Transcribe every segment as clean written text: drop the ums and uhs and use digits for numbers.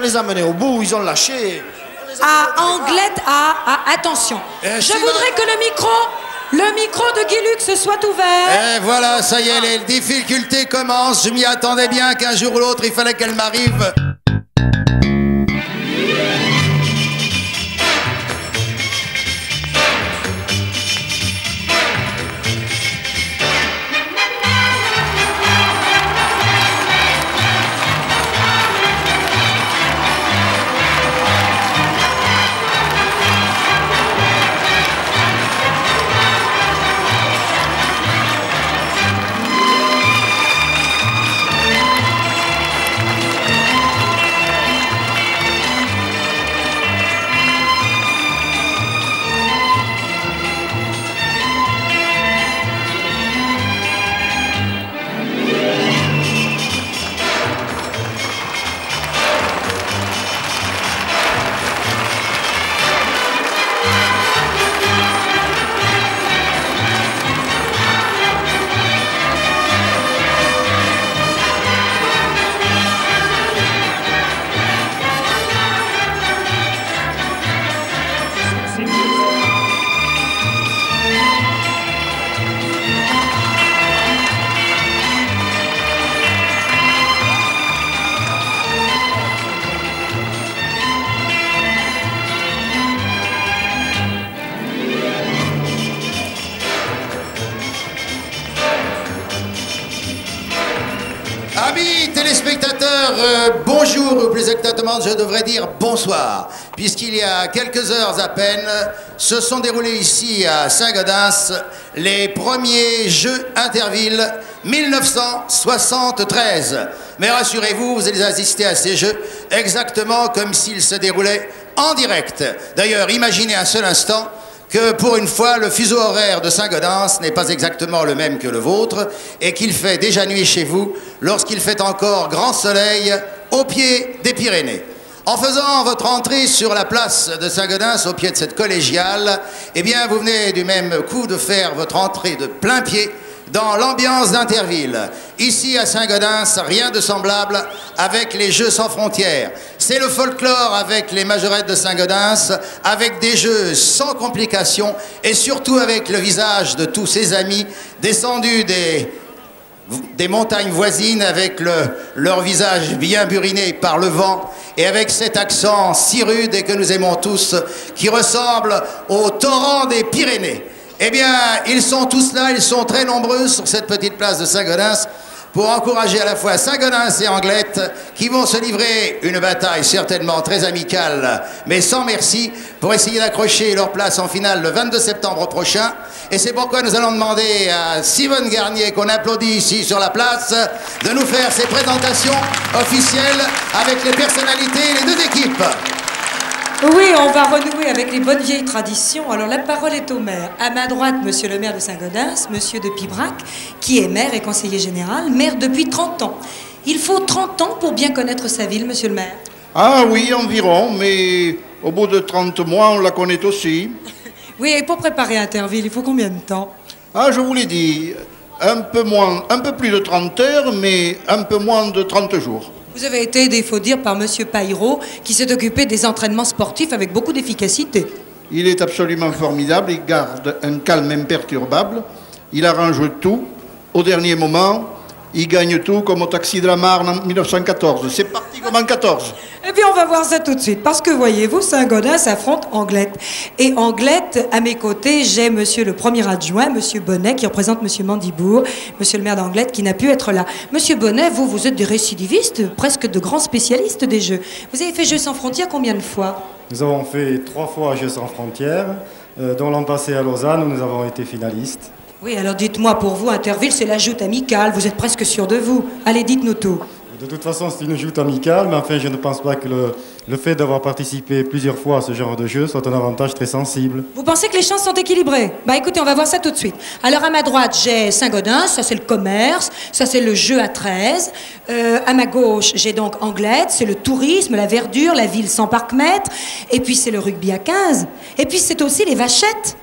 les a menés au bout, ils ont lâché. À Anglette, attention. Je voudrais que le micro de Guy Lux soit ouvert. Et voilà, ça y est, les difficultés commencent. Je m'y attendais bien qu'un jour ou l'autre, il fallait qu'elle m'arrive. Amis téléspectateurs, bonjour, ou plus exactement, je devrais dire bonsoir, puisqu'il y a quelques heures à peine, se sont déroulés ici à Saint-Gaudens les premiers Jeux Interville 1973. Mais rassurez-vous, vous allez assister à ces Jeux exactement comme s'ils se déroulaient en direct. D'ailleurs, imaginez un seul instant que pour une fois, le fuseau horaire de Saint-Gaudens n'est pas exactement le même que le vôtre et qu'il fait déjà nuit chez vous lorsqu'il fait encore grand soleil au pied des Pyrénées. En faisant votre entrée sur la place de Saint-Gaudens au pied de cette collégiale, eh bien, vous venez du même coup de faire votre entrée de plein pied dans l'ambiance d'Interville. Ici, à Saint-Gaudens, rien de semblable avec les Jeux sans frontières. C'est le folklore avec les majorettes de Saint-Gaudens, avec des jeux sans complications et surtout avec le visage de tous ses amis descendus des montagnes voisines avec leur visage bien buriné par le vent et avec cet accent si rude et que nous aimons tous qui ressemble au torrent des Pyrénées. Eh bien, ils sont tous là, ils sont très nombreux sur cette petite place de Saint-Gaudens pour encourager à la fois Saint-Gaudens et Anglette qui vont se livrer une bataille certainement très amicale mais sans merci pour essayer d'accrocher leur place en finale le 22 septembre prochain. Et c'est pourquoi nous allons demander à Simone Garnier, qu'on applaudit ici sur la place, de nous faire ses présentations officielles avec les personnalités et les deux équipes. Oui, on va renouer avec les bonnes vieilles traditions. Alors la parole est au maire. À ma droite, monsieur le maire de Saint-Gaudens, monsieur de Pibrac, qui est maire et conseiller général, maire depuis 30 ans. Il faut 30 ans pour bien connaître sa ville, monsieur le maire. Ah oui, environ, mais au bout de 30 mois, on la connaît aussi. Oui, et pour préparer Interville, il faut combien de temps? Ah, je vous l'ai dit, un peu plus de 30 heures, mais un peu moins de 30 jours. Vous avez été aidé, il faut dire, par monsieur Paillerault, qui s'est occupé des entraînements sportifs avec beaucoup d'efficacité. Il est absolument formidable, il garde un calme imperturbable, il arrange tout au dernier moment, il gagne tout comme au Taxi de la Marne en 1914. C'est parti comme en 14. Eh bien, on va voir ça tout de suite, parce que, voyez-vous, Saint-Gaudens affronte Anglette. Et Anglette, à mes côtés, j'ai monsieur le premier adjoint, monsieur Bonnet, qui représente monsieur Mandibourg, monsieur le maire d'Anglette, qui n'a pu être là. Monsieur Bonnet, vous êtes des récidivistes, presque de grands spécialistes des Jeux. Vous avez fait Jeux sans frontières combien de fois? Nous avons fait 3 fois Jeux sans frontières, dont l'an passé à Lausanne, où nous avons été finalistes. Oui, alors dites-moi, pour vous, Interville, c'est la joute amicale, vous êtes presque sûr de vous. Allez, dites-nous tout. De toute façon, c'est une joute amicale, mais enfin, je ne pense pas que le fait d'avoir participé plusieurs fois à ce genre de jeu soit un avantage très sensible. Vous pensez que les chances sont équilibrées? Bah écoutez, on va voir ça tout de suite. Alors à ma droite, j'ai Saint-Gaudens, ça c'est le commerce, ça c'est le jeu à 13. À ma gauche, j'ai donc Anglette, c'est le tourisme, la verdure, la ville sans parc-mètre. Et puis c'est le rugby à 15. Et puis c'est aussi les vachettes.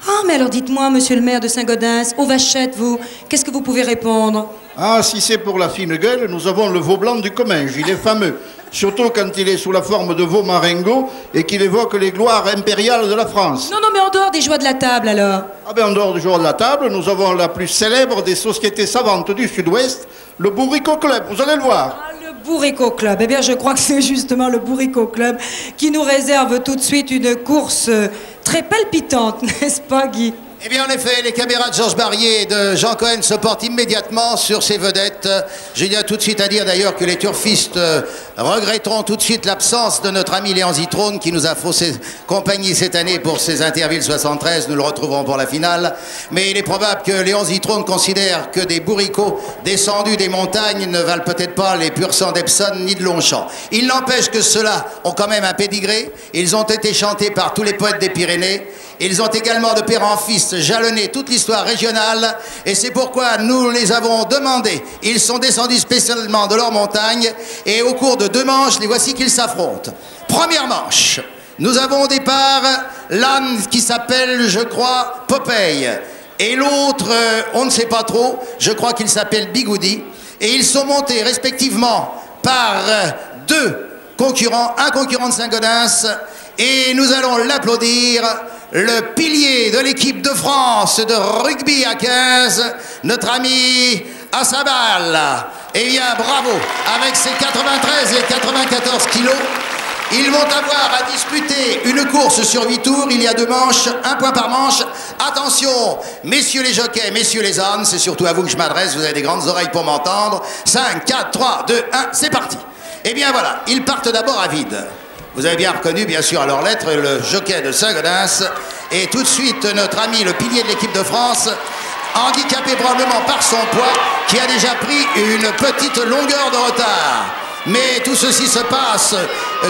Ah, mais alors dites-moi, monsieur le maire de Saint-Gaudens, aux vachettes, vous, qu'est-ce que vous pouvez répondre? Ah, si c'est pour la fine gueule, nous avons le veau blanc du Comminges, il est fameux. Surtout quand il est sous la forme de veau marengo et qu'il évoque les gloires impériales de la France. Non, non, mais en dehors des joies de la table, alors. Ah ben, en dehors du jour de la table, nous avons la plus célèbre des sociétés savantes du Sud-Ouest, le Bourricot Club, vous allez le voir. Ah, le Bourricot Club. Eh bien, je crois que c'est justement le Bourricot Club qui nous réserve tout de suite une course très palpitante, n'est-ce pas, Guy? Eh bien, en effet, les caméras de Georges Barrier et de Jean Cohen se portent immédiatement sur ces vedettes. Je tiens tout de suite à dire d'ailleurs que les turfistes regretteront tout de suite l'absence de notre ami Léon Zitrone qui nous a faussé compagnie cette année pour ses Intervilles 73. Nous le retrouverons pour la finale. Mais il est probable que Léon Zitrone considère que des bourricots descendus des montagnes ne valent peut-être pas les purs sangs d'Epsom ni de Longchamp. Il n'empêche que ceux-là ont quand même un pédigré. Ils ont été chantés par tous les poètes des Pyrénées. Ils ont également de père en fils jalonné toute l'histoire régionale et c'est pourquoi nous les avons demandés. Ils sont descendus spécialement de leur montagne et au cours de 2 manches, les voici qu'ils s'affrontent. Première manche, nous avons au départ l'âne qui s'appelle, je crois, Popeye et l'autre, on ne sait pas trop, je crois qu'il s'appelle Bigoudi et ils sont montés respectivement par 2 concurrents, un concurrent de Saint-Gaudens et nous allons l'applaudir. Le pilier de l'équipe de France de rugby à 15, notre ami Assabal. Eh bien, bravo, avec ses 93 et 94 kilos, ils vont avoir à disputer une course sur 8 tours. Il y a 2 manches, 1 point par manche. Attention, messieurs les jockeys, messieurs les ânes, c'est surtout à vous que je m'adresse, vous avez des grandes oreilles pour m'entendre. 5, 4, 3, 2, 1, c'est parti. Eh bien voilà, ils partent d'abord à vide. Vous avez bien reconnu, bien sûr, à leurs lettres, le jockey de Saint-Gaudens. Et tout de suite, notre ami, le pilier de l'équipe de France, handicapé probablement par son poids, qui a déjà pris une petite longueur de retard. Mais tout ceci se passe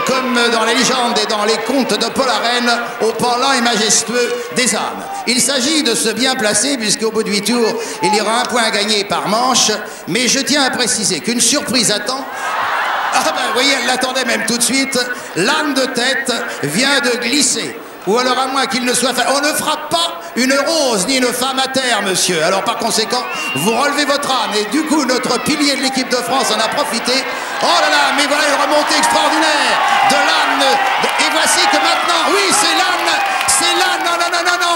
comme dans les légendes et dans les contes de Paul Arène, au pas lent et majestueux des ânes. Il s'agit de se bien placer, puisqu'au bout de 8 tours, il y aura 1 point à gagner par manche. Mais je tiens à préciser qu'une surprise attend. Ah ben, vous voyez, elle l'attendait même tout de suite. L'âne de tête vient de glisser. Ou alors à moins qu'il ne soit fait. On ne frappe pas une rose ni une femme à terre, monsieur. Alors par conséquent, vous relevez votre âne. Et du coup, notre pilier de l'équipe de France en a profité. Oh là là, mais voilà une remontée extraordinaire de l'âne. Et voici que maintenant, oui, c'est l'âne. C'est l'âne. Non, non, non, non, non.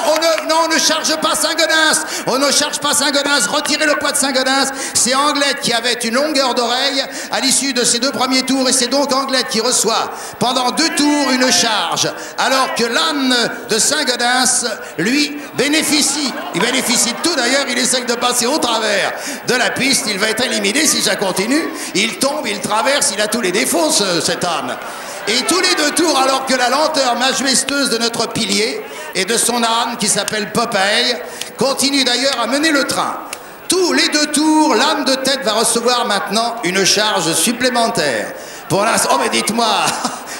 On ne charge pas Saint-Gaudens. On ne charge pas Saint-Gaudens. Retirez le poids de Saint-Gaudens. C'est Anglette qui avait une longueur d'oreille à l'issue de ces 2 premiers tours. Et c'est donc Anglette qui reçoit pendant 2 tours une charge. Alors que l'âne de Saint-Gaudens, lui, bénéficie. Il bénéficie de tout d'ailleurs. Il essaye de passer au travers de la piste. Il va être éliminé si ça continue. Il tombe, il traverse. Il a tous les défauts, cet âne. Et tous les 2 tours, alors que la lenteur majestueuse de notre pilier et de son âne, qui s'appelle Popeye, continue d'ailleurs à mener le train. Tous les 2 tours, l'âne de tête va recevoir maintenant une charge supplémentaire. Pour l'instant, oh mais dites-moi,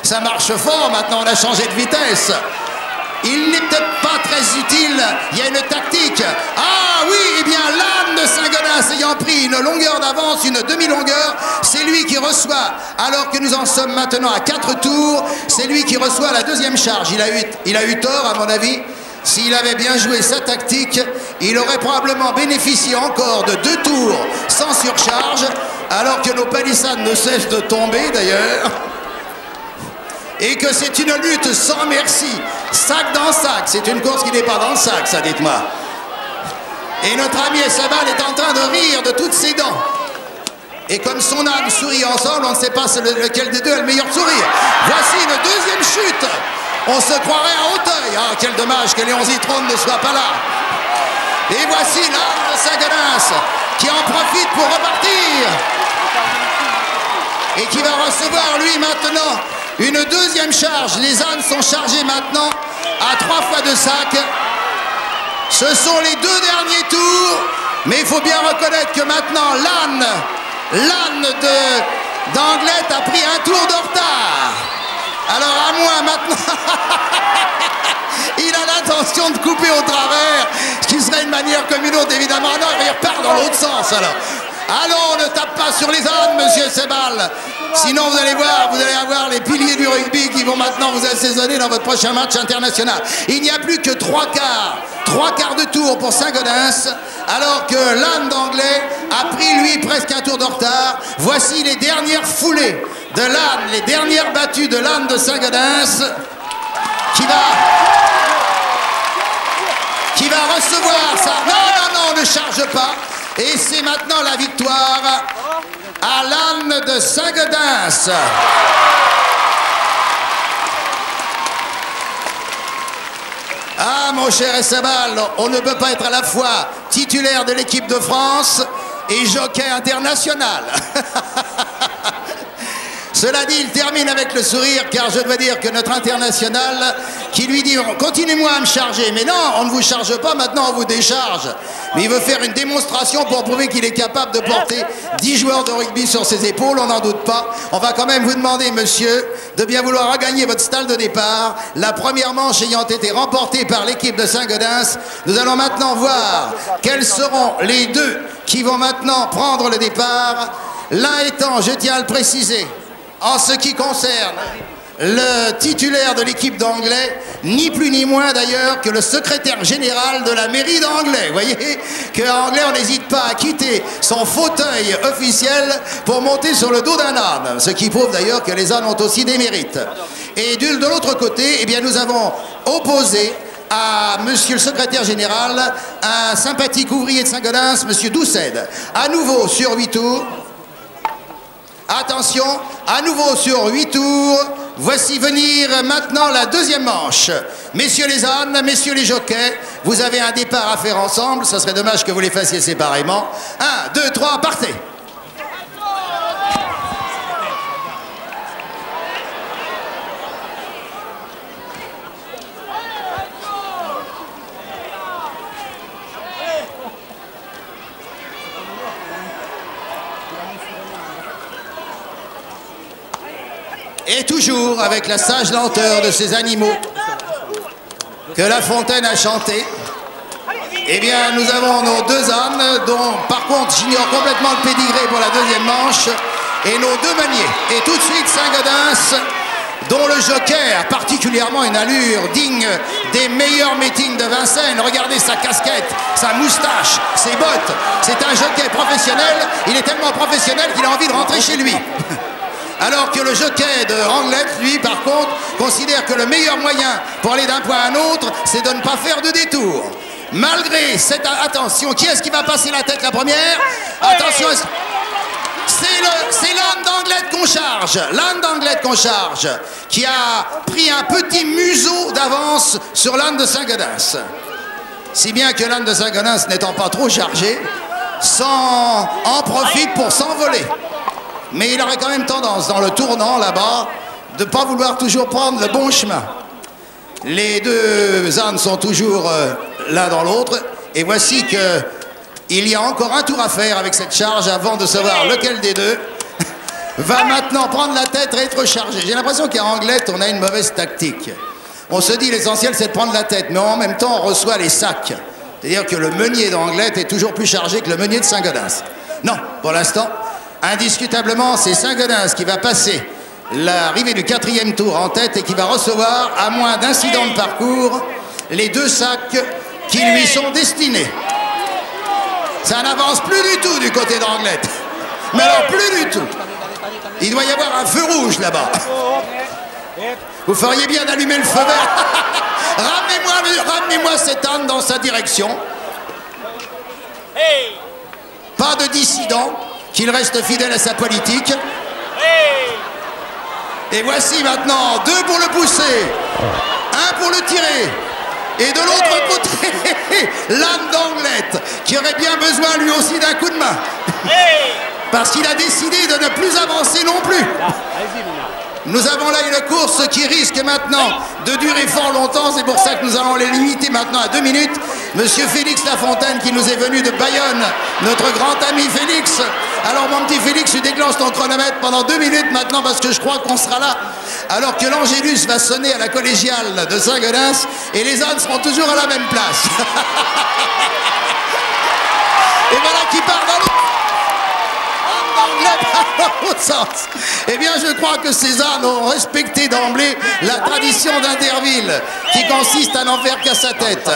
ça marche fort maintenant, on a changé de vitesse. Il n'est peut-être pas très utile, il y a une tactique. Ah oui, eh bien l'âne de Saint-Gaudens ayant pris une longueur d'avance, une demi-longueur, c'est lui qui reçoit, alors que nous en sommes maintenant à 4 tours, c'est lui qui reçoit la 2e charge. Il a eu tort à mon avis. S'il avait bien joué sa tactique, il aurait probablement bénéficié encore de 2 tours sans surcharge, alors que nos palissades ne cessent de tomber d'ailleurs. Et que c'est une lutte sans merci, sac dans sac. C'est une course qui n'est pas dans le sac, ça, dites-moi. Et notre ami Essabal est en train de rire de toutes ses dents. Et comme son âne sourit ensemble, on ne sait pas lequel des 2 a le meilleur sourire. Voici une 2e chute. On se croirait à Hauteuil. Ah, quel dommage que Léon Zitrone ne soit pas là. Et voici l'âne de Saint-Gaudens qui en profite pour repartir. Et qui va recevoir, lui, maintenant, une 2e charge. Les ânes sont chargés maintenant à 3 fois de sac. Ce sont les 2 derniers tours. Mais il faut bien reconnaître que maintenant, l'âne d'Anglette a pris un tour de retard. Alors à moi maintenant, il a l'intention de couper au travers, ce qui serait une manière comme une autre évidemment. Non, il repart dans l'autre sens alors. Allons, ne tape pas sur les ânes, monsieur Sebal. Sinon vous allez voir, vous allez avoir les piliers du rugby qui qui vont maintenant vous assaisonner dans votre prochain match international. Il n'y a plus que 3 quarts de tour pour Saint-Gaudens, alors que l'âne d'Anglais a pris lui presque un tour de retard. Voici les dernières foulées de l'âne, les dernières battues de l'âne de Saint-Gaudens qui va recevoir ça. Non, ne charge pas. Et c'est maintenant la victoire à l'âne de Saint-Gaudens. Ah, mon cher Essabal, on ne peut pas être à la fois titulaire de l'équipe de France et jockey international. Cela dit, il termine avec le sourire, car je dois dire que notre international, qui lui dit « Continuez-moi à me charger », mais non, on ne vous charge pas, maintenant on vous décharge. Mais il veut faire une démonstration pour prouver qu'il est capable de porter 10 joueurs de rugby sur ses épaules, on n'en doute pas. On va quand même vous demander, monsieur, de bien vouloir regagner votre stade de départ. La première manche ayant été remportée par l'équipe de Saint-Gaudens, nous allons maintenant voir quels seront les deux qui vont maintenant prendre le départ. L'un étant, je tiens à le préciser, en ce qui concerne le titulaire de l'équipe d'Anglais, ni plus ni moins d'ailleurs que le secrétaire général de la mairie d'Anglais. Vous voyez qu'à Anglais, on n'hésite pas à quitter son fauteuil officiel pour monter sur le dos d'un âne. Ce qui prouve d'ailleurs que les ânes ont aussi des mérites. Et de l'autre côté, eh bien, nous avons opposé à monsieur le secrétaire général un sympathique ouvrier de Saint-Gaudens, monsieur Doucet. À nouveau sur 8 tours. Attention, à nouveau sur 8 tours, voici venir maintenant la deuxième manche. Messieurs les ânes, messieurs les jockeys, vous avez un départ à faire ensemble, ça serait dommage que vous les fassiez séparément. 1, 2, 3, partez. Et toujours avec la sage lenteur de ces animaux que La Fontaine a chanté, eh bien nous avons nos deux ânes dont par contre j'ignore complètement le pédigré pour la deuxième manche, et nos deux maniers. Et tout de suite Saint-Gaudens, dont le jockey a particulièrement une allure digne des meilleurs meetings de Vincennes. Regardez sa casquette, sa moustache, ses bottes. C'est un jockey professionnel, il est tellement professionnel qu'il a envie de rentrer chez lui. Alors que le jockey de Anglette, lui, par contre, considère que le meilleur moyen pour aller d'un point à un autre, c'est de ne pas faire de détour. Malgré cette... Attention, qui est-ce qui va passer la tête la première? Attention, c'est l'âne d'Anglette qu'on charge. L'âne d'Anglette qu'on charge, qui a pris un petit museau d'avance sur l'âne de Saint-Gaudens. Si bien que l'âne de Saint-Gaudens, n'étant pas trop chargé, en profite pour s'envoler. Mais il aurait quand même tendance, dans le tournant là-bas, de ne pas vouloir toujours prendre le bon chemin. Les deux ânes sont toujours l'un dans l'autre. Et voici qu'il y a encore un tour à faire avec cette charge avant de savoir lequel des deux va maintenant prendre la tête et être chargé. J'ai l'impression qu'à Anglette, on a une mauvaise tactique. On se dit l'essentiel, c'est de prendre la tête, mais en même temps, on reçoit les sacs. C'est-à-dire que le meunier d'Anglette est toujours plus chargé que le meunier de Saint-Gaudens. Non, pour l'instant... Indiscutablement, c'est Saint-Gaudens qui va passer l'arrivée du 4e tour en tête et qui va recevoir, à moins d'incidents de parcours, les deux sacs qui lui sont destinés. Ça n'avance plus du tout du côté d'Anglette. Mais alors plus du tout. Il doit y avoir un feu rouge là-bas. Vous feriez bien d'allumer le feu vert. Ramenez-moi cet âne dans sa direction. Pas de dissident. Qu'il reste fidèle à sa politique. Et voici maintenant 2 pour le pousser, 1 pour le tirer. Et de l'autre côté, l'âne d'Anglette, qui aurait bien besoin lui aussi d'un coup de main. Parce qu'il a décidé de ne plus avancer non plus. Nous avons là une course qui risque maintenant de durer fort longtemps. C'est pour ça que nous allons les limiter maintenant à 2 minutes. Monsieur Félix Lafontaine qui nous est venu de Bayonne, notre grand ami Félix. Alors mon petit Félix, tu déclenches ton chronomètre pendant 2 minutes maintenant parce que je crois qu'on sera là. Alors que l'Angélus va sonner à la collégiale de Saint-Gaudens et les ânes seront toujours à la même place. Et voilà qui part dans l'eau. pas dans l'autre sens. Eh bien, je crois que ces ânes ont respecté d'emblée la tradition d'Interville, qui consiste à n'en faire qu'à sa tête.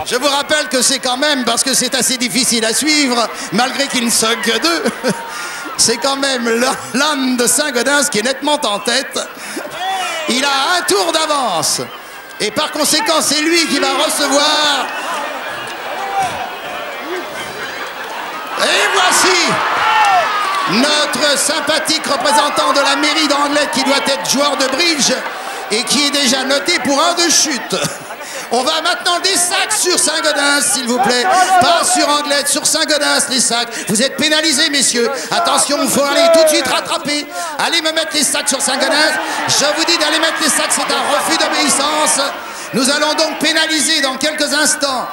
Je vous rappelle que c'est quand même, parce que c'est assez difficile à suivre, malgré qu'ils ne sont que deux, c'est quand même l'âne de Saint-Gaudens qui est nettement en tête. Il a un tour d'avance. Et par conséquent, c'est lui qui va recevoir. Et voici notre sympathique représentant de la mairie d'Anglet qui doit être joueur de bridge et qui est déjà noté pour un de chute. On va maintenant des sacs sur Saint-Gaudens, s'il vous plaît. Pas sur Anglet, sur Saint-Gaudens, les sacs. Vous êtes pénalisés, messieurs. Attention, il faut aller tout de suite rattraper. Allez me mettre les sacs sur Saint-Gaudens. Je vous dis d'aller mettre les sacs, c'est un refus d'obéissance. Nous allons donc pénaliser dans quelques instants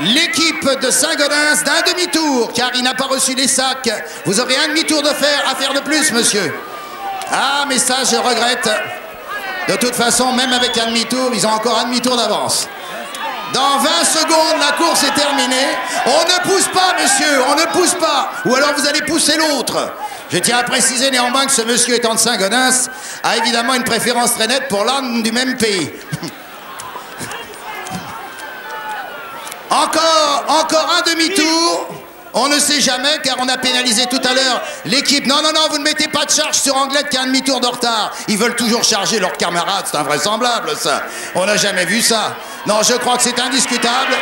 l'équipe de Saint-Gaudens d'un demi-tour, car il n'a pas reçu les sacs. Vous aurez un demi-tour à faire de plus, monsieur. Ah, mais ça, je regrette. De toute façon, même avec un demi-tour, ils ont encore un demi-tour d'avance. Dans 20 secondes, la course est terminée. On ne pousse pas, monsieur, on ne pousse pas. Ou alors vous allez pousser l'autre. Je tiens à préciser néanmoins que ce monsieur étant de Saint-Gaudens a évidemment une préférence très nette pour l'âne du même pays. Encore un demi-tour. On ne sait jamais, car on a pénalisé tout à l'heure l'équipe. Non, vous ne mettez pas de charge sur Anglet qui a un demi-tour de retard. Ils veulent toujours charger leurs camarades, c'est invraisemblable ça. On n'a jamais vu ça. Non, je crois que c'est indiscutable.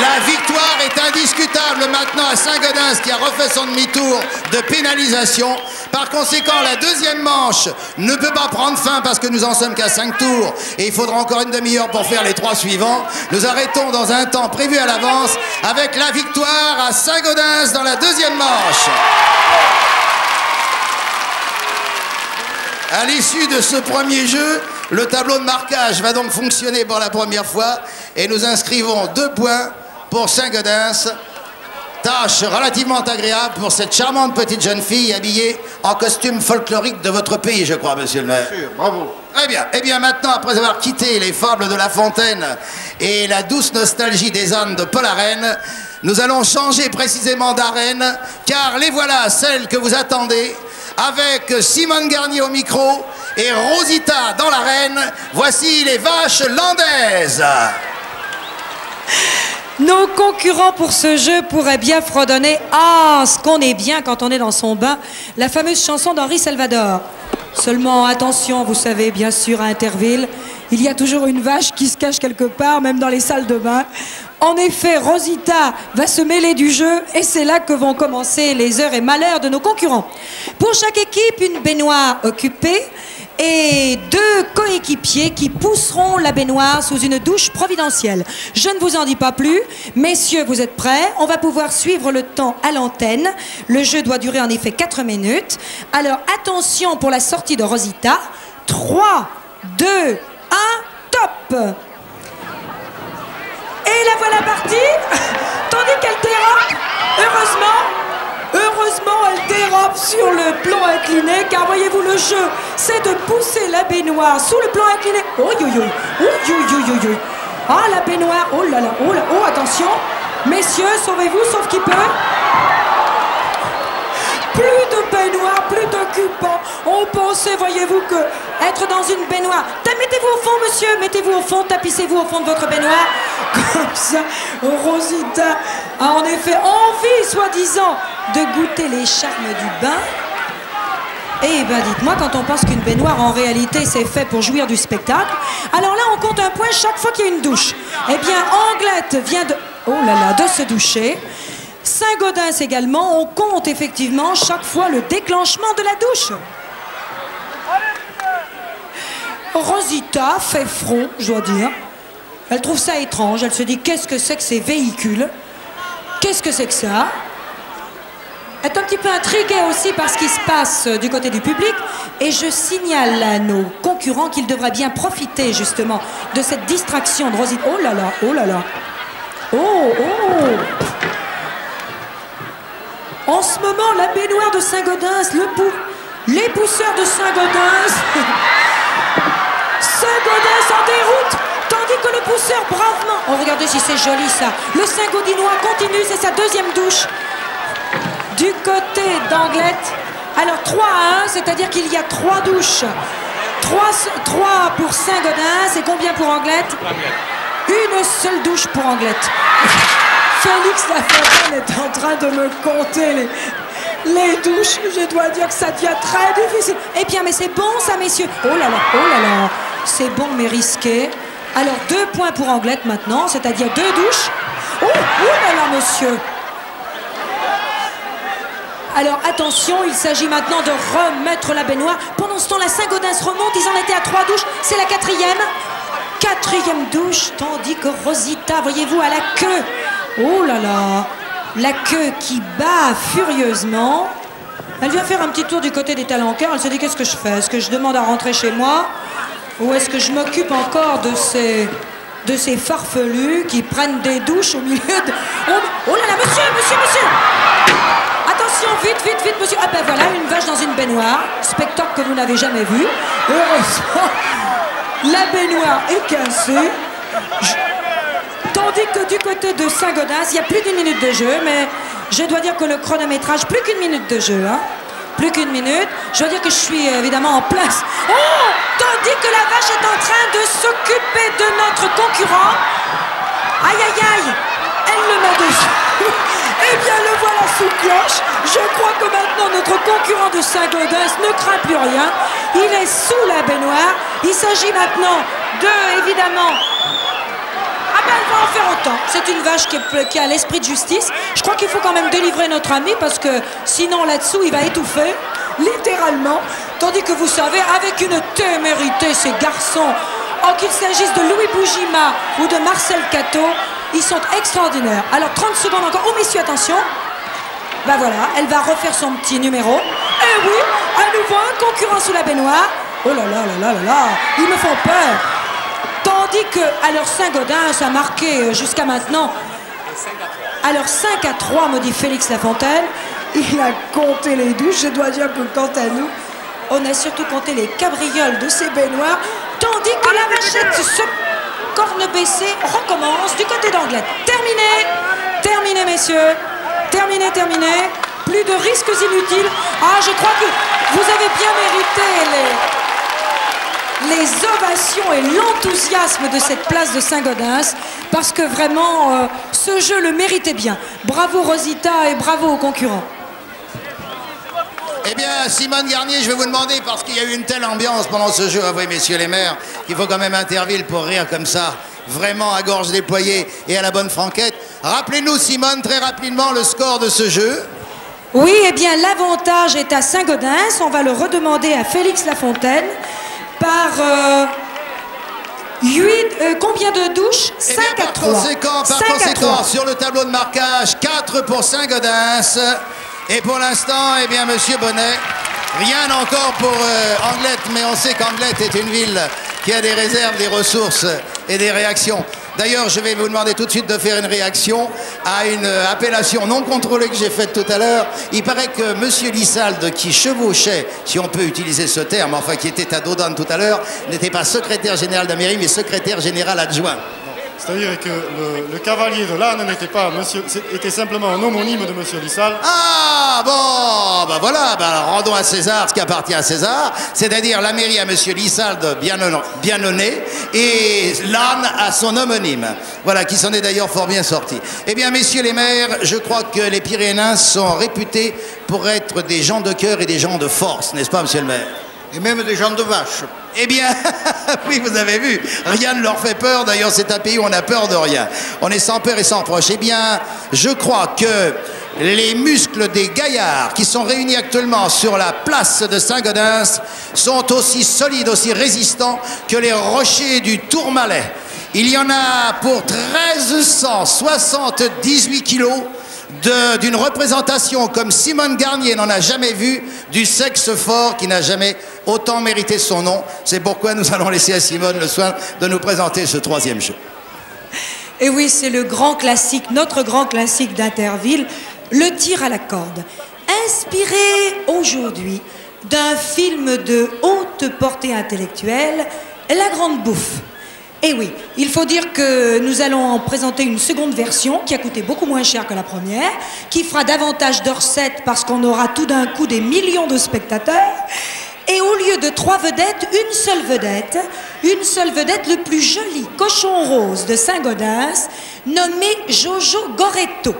La victoire est indiscutable maintenant à Saint-Gaudens qui a refait son demi-tour de pénalisation. Par conséquent, la deuxième manche ne peut pas prendre fin parce que nous en sommes qu'à 5 tours et il faudra encore une demi-heure pour faire les 3 suivants. Nous arrêtons dans un temps prévu à l'avance avec la victoire à Saint-Gaudens dans la deuxième manche. À l'issue de ce premier jeu, le tableau de marquage va donc fonctionner pour la première fois et nous inscrivons 2 points pour Saint-Gaudens. Tâche relativement agréable pour cette charmante petite jeune fille habillée en costume folklorique de votre pays, je crois, monsieur le maire. Bien sûr, bravo. Très bien. Eh bien, maintenant, après avoir quitté les fables de La Fontaine et la douce nostalgie des ânes de Paul Arène, nous allons changer précisément d'arène, car les voilà, celles que vous attendez, avec Simone Garnier au micro et Rosita dans l'arène. Voici les vaches landaises. Nos concurrents pour ce jeu pourraient bien fredonner « Ah, ce qu'on est bien quand on est dans son bain », la fameuse chanson d'Henri Salvador. Seulement, attention, vous savez, bien sûr, à Interville, il y a toujours une vache qui se cache quelque part, même dans les salles de bain. En effet, Rosita va se mêler du jeu et c'est là que vont commencer les heures et malheurs de nos concurrents. Pour chaque équipe, une baignoire occupée et 2 coéquipiers qui pousseront la baignoire sous une douche providentielle. Je ne vous en dis pas plus. Messieurs, vous êtes prêts? On va pouvoir suivre le temps à l'antenne. Le jeu doit durer en effet 4 minutes. Alors, attention pour la sortie de Rosita. 3, 2, 1, top! Et la voilà partie, tandis qu'elle dérape, heureusement, elle dérape sur le plan incliné, car voyez-vous, le jeu, c'est de pousser la baignoire sous le plan incliné. Ah, la baignoire, oh là là, oh, attention, messieurs, sauvez-vous, sauf qui peut. Plus de baignoire, plus d'occupants. On pensait, voyez-vous, que être dans une baignoire... Mettez-vous au fond, monsieur, mettez-vous au fond, tapissez-vous au fond de votre baignoire. Comme ça, Rosita a en effet envie, soi-disant, de goûter les charmes du bain. Eh ben, dites-moi, quand on pense qu'une baignoire, en réalité, c'est fait pour jouir du spectacle, alors là, on compte un point chaque fois qu'il y a une douche. Eh bien, Anglette vient de se doucher. Saint-Gaudens également, on compte effectivement chaque fois le déclenchement de la douche. Rosita fait front, je dois dire. Elle trouve ça étrange, elle se dit qu'est-ce que c'est que ces véhicules? Qu'est-ce que c'est que ça? Elle est un petit peu intriguée aussi par ce qui se passe du côté du public. Et je signale à nos concurrents qu'ils devraient bien profiter justement de cette distraction de Rosita. Oh là là, oh là là. Oh, oh. En ce moment, la baignoire de Saint-Gaudens, les pousseurs de Saint-Gaudens, Saint-Gaudens en déroute, tandis que le pousseur bravement. Oh, regardez si c'est joli ça. Le Saint-Gaudinois continue, c'est sa deuxième douche. Du côté d'Anglette. Alors 3-1, c'est-à-dire qu'il y a 3 douches. 3 pour Saint-Gaudens et combien pour Anglette? Une seule douche pour Anglette. Félix Lafontaine est en train de me compter les douches. Je dois dire que ça devient très difficile. Eh bien, mais c'est bon ça, messieurs. Oh là là. C'est bon mais risqué. Alors 2 points pour Anglette maintenant, c'est-à-dire 2 douches. Oh là là, monsieur. Alors attention, il s'agit maintenant de remettre la baignoire. Pendant ce temps, la Saint-Gaudens remonte, ils en étaient à 3 douches. C'est la 4e. 4e douche, tandis que Rosita, voyez-vous, à la queue. Oh là là, la queue qui bat furieusement. Elle vient faire un petit tour du côté des Talenqueurs. Elle se dit, qu'est-ce que je fais? Est-ce que je demande à rentrer chez moi? Ou est-ce que je m'occupe encore de ces farfelus qui prennent des douches au milieu de... Oh là là, monsieur. Attention, vite, monsieur. Ah ben voilà, une vache dans une baignoire. Spectacle que vous n'avez jamais vu. Heureusement, la baignoire est cassée. Tandis que du côté de Saint-Gaudens, il y a plus d'1 minute de jeu, mais je dois dire que le chronométrage, plus qu'1 minute de jeu, hein. Plus qu'1 minute. Je dois dire que je suis évidemment en place. Oh! Tandis que la vache est en train de s'occuper de notre concurrent. Aïe. Elle le met dessus. Eh bien, le voilà sous cloche. Je crois que maintenant, notre concurrent de Saint-Gaudens ne craint plus rien. Il est sous la baignoire. Il s'agit maintenant de, évidemment... Ah ben, elle va en faire autant. C'est une vache qui a l'esprit de justice. Je crois qu'il faut quand même délivrer notre ami parce que sinon, là-dessous, il va étouffer, littéralement. Tandis que vous savez, avec une témérité, ces garçons, qu'il s'agisse de Louis Bougima ou de Marcel Cateau, ils sont extraordinaires. Alors, 30 secondes encore. Oh, messieurs, attention. Ben voilà, elle va refaire son petit numéro. Et oui, à nouveau, un concurrent sous la baignoire. Oh là là, ils me font peur. Tandis que, alors Saint-Gaudens a marqué jusqu'à maintenant. Alors 5-3, me dit Félix Lafontaine. Il a compté les douches. Je dois dire que quant à nous, on a surtout compté les cabrioles de ces baignoires. Tandis que la vachette se corne baissée recommence du côté d'Anglette. Terminé, messieurs. Terminé. Plus de risques inutiles. Ah, je crois que vous avez bien mérité les ovations et l'enthousiasme de cette place de Saint-Gaudens, parce que vraiment, ce jeu le méritait bien. Bravo Rosita et bravo aux concurrents. Eh bien, Simone Garnier, je vais vous demander, parce qu'il y a eu une telle ambiance pendant ce jeu, avouez, messieurs les maires, qu'il faut quand même Interville pour rire comme ça, vraiment à gorge déployée et à la bonne franquette. Rappelez-nous, Simone, très rapidement, le score de ce jeu. Oui, eh bien, l'avantage est à Saint-Gaudens. On va le redemander à Félix Lafontaine. Par 8, combien de douches? 5-3. Par conséquent, sur le tableau de marquage, 4 pour Saint-Gaudens. Et pour l'instant, eh bien, monsieur Bonnet, rien encore pour Anglette, mais on sait qu'Anglette est une ville qui a des réserves, des ressources et des réactions. D'ailleurs, je vais vous demander tout de suite de faire une réaction à une appellation non contrôlée que j'ai faite tout à l'heure. Il paraît que monsieur Lissalde, qui chevauchait, si on peut utiliser ce terme, enfin qui était à Dodane tout à l'heure, n'était pas secrétaire général de la mairie, mais secrétaire général adjoint. C'est-à-dire que le cavalier de l'âne était simplement un homonyme de monsieur Lissalde. Ah bon, ben voilà, rendons à César ce qui appartient à César, c'est-à-dire la mairie à monsieur Lissalde Biannonnet et l'âne à son homonyme. Voilà, qui s'en est d'ailleurs fort bien sorti. Eh bien, messieurs les maires, je crois que les Pyrénéens sont réputés pour être des gens de cœur et des gens de force, n'est-ce pas, monsieur le maire? Et même des gens de vache. Eh bien, oui, vous avez vu, rien ne leur fait peur. D'ailleurs, c'est un pays où on a peur de rien. On est sans peur et sans proche. Eh bien, je crois que les muscles des gaillards qui sont réunis actuellement sur la place de Saint-Gaudens sont aussi solides, aussi résistants que les rochers du Tourmalet. Il y en a pour 1378 kilos d'une représentation comme Simone Garnier n'en a jamais vu, du sexe fort qui n'a jamais autant mérité son nom. C'est pourquoi nous allons laisser à Simone le soin de nous présenter ce troisième jeu. Et oui, c'est le grand classique, notre grand classique d'Interville, le tir à la corde. Inspiré aujourd'hui d'un film de haute portée intellectuelle, La Grande Bouffe. Et oui, il faut dire que nous allons en présenter une seconde version qui a coûté beaucoup moins cher que la première, qui fera davantage de recettes parce qu'on aura tout d'un coup des millions de spectateurs. Et au lieu de 3 vedettes, une seule vedette, le plus joli cochon rose de Saint-Gaudens, nommé Jojo Goretto.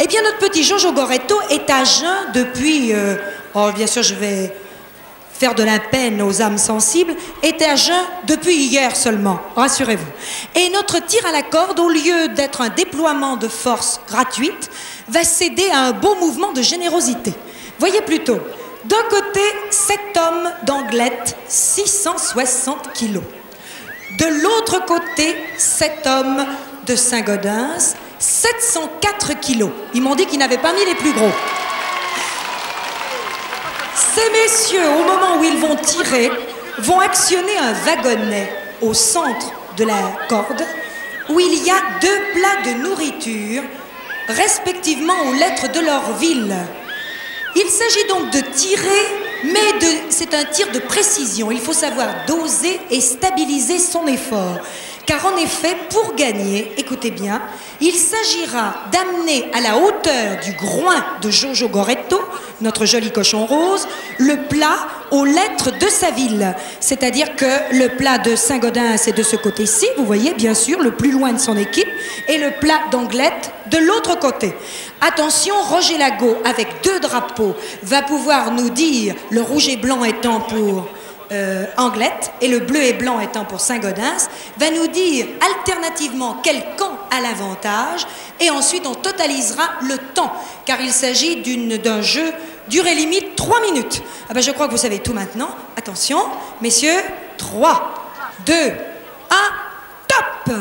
Eh bien, notre petit Jojo Goretto est à jeun depuis... oh, bien sûr, je vais faire de la peine aux âmes sensibles, est à jeun depuis hier seulement, rassurez-vous. Et notre tir à la corde, au lieu d'être un déploiement de force gratuite, va céder à un beau mouvement de générosité. Voyez plutôt, d'un côté, 7 hommes d'Anglette, 660 kilos. De l'autre côté, 7 hommes de Saint-Gaudens, 704 kilos. Ils m'ont dit qu'ils n'avaient pas mis les plus gros. Ces messieurs, au moment où ils vont tirer, vont actionner un wagonnet au centre de la corde où il y a 2 plats de nourriture, respectivement aux lettres de leur ville. Il s'agit donc de tirer, mais c'est un tir de précision. Il faut savoir doser et stabiliser son effort. Car en effet, pour gagner, écoutez bien, il s'agira d'amener à la hauteur du groin de Jojo Goretto, notre joli cochon rose, le plat aux lettres de sa ville. C'est-à-dire que le plat de Saint-Gaudens est de ce côté-ci, vous voyez, bien sûr, le plus loin de son équipe, et le plat d'Anglette de l'autre côté. Attention, Roger Lago, avec 2 drapeaux, va pouvoir nous dire, le rouge et blanc étant pour... Anglette et le bleu et blanc étant pour Saint-Gaudens, va nous dire alternativement quel camp a l'avantage et ensuite on totalisera le temps car il s'agit d'un jeu durée limite 3 minutes. Ah ben je crois que vous savez tout maintenant. Attention, messieurs, 3, 2, 1, top!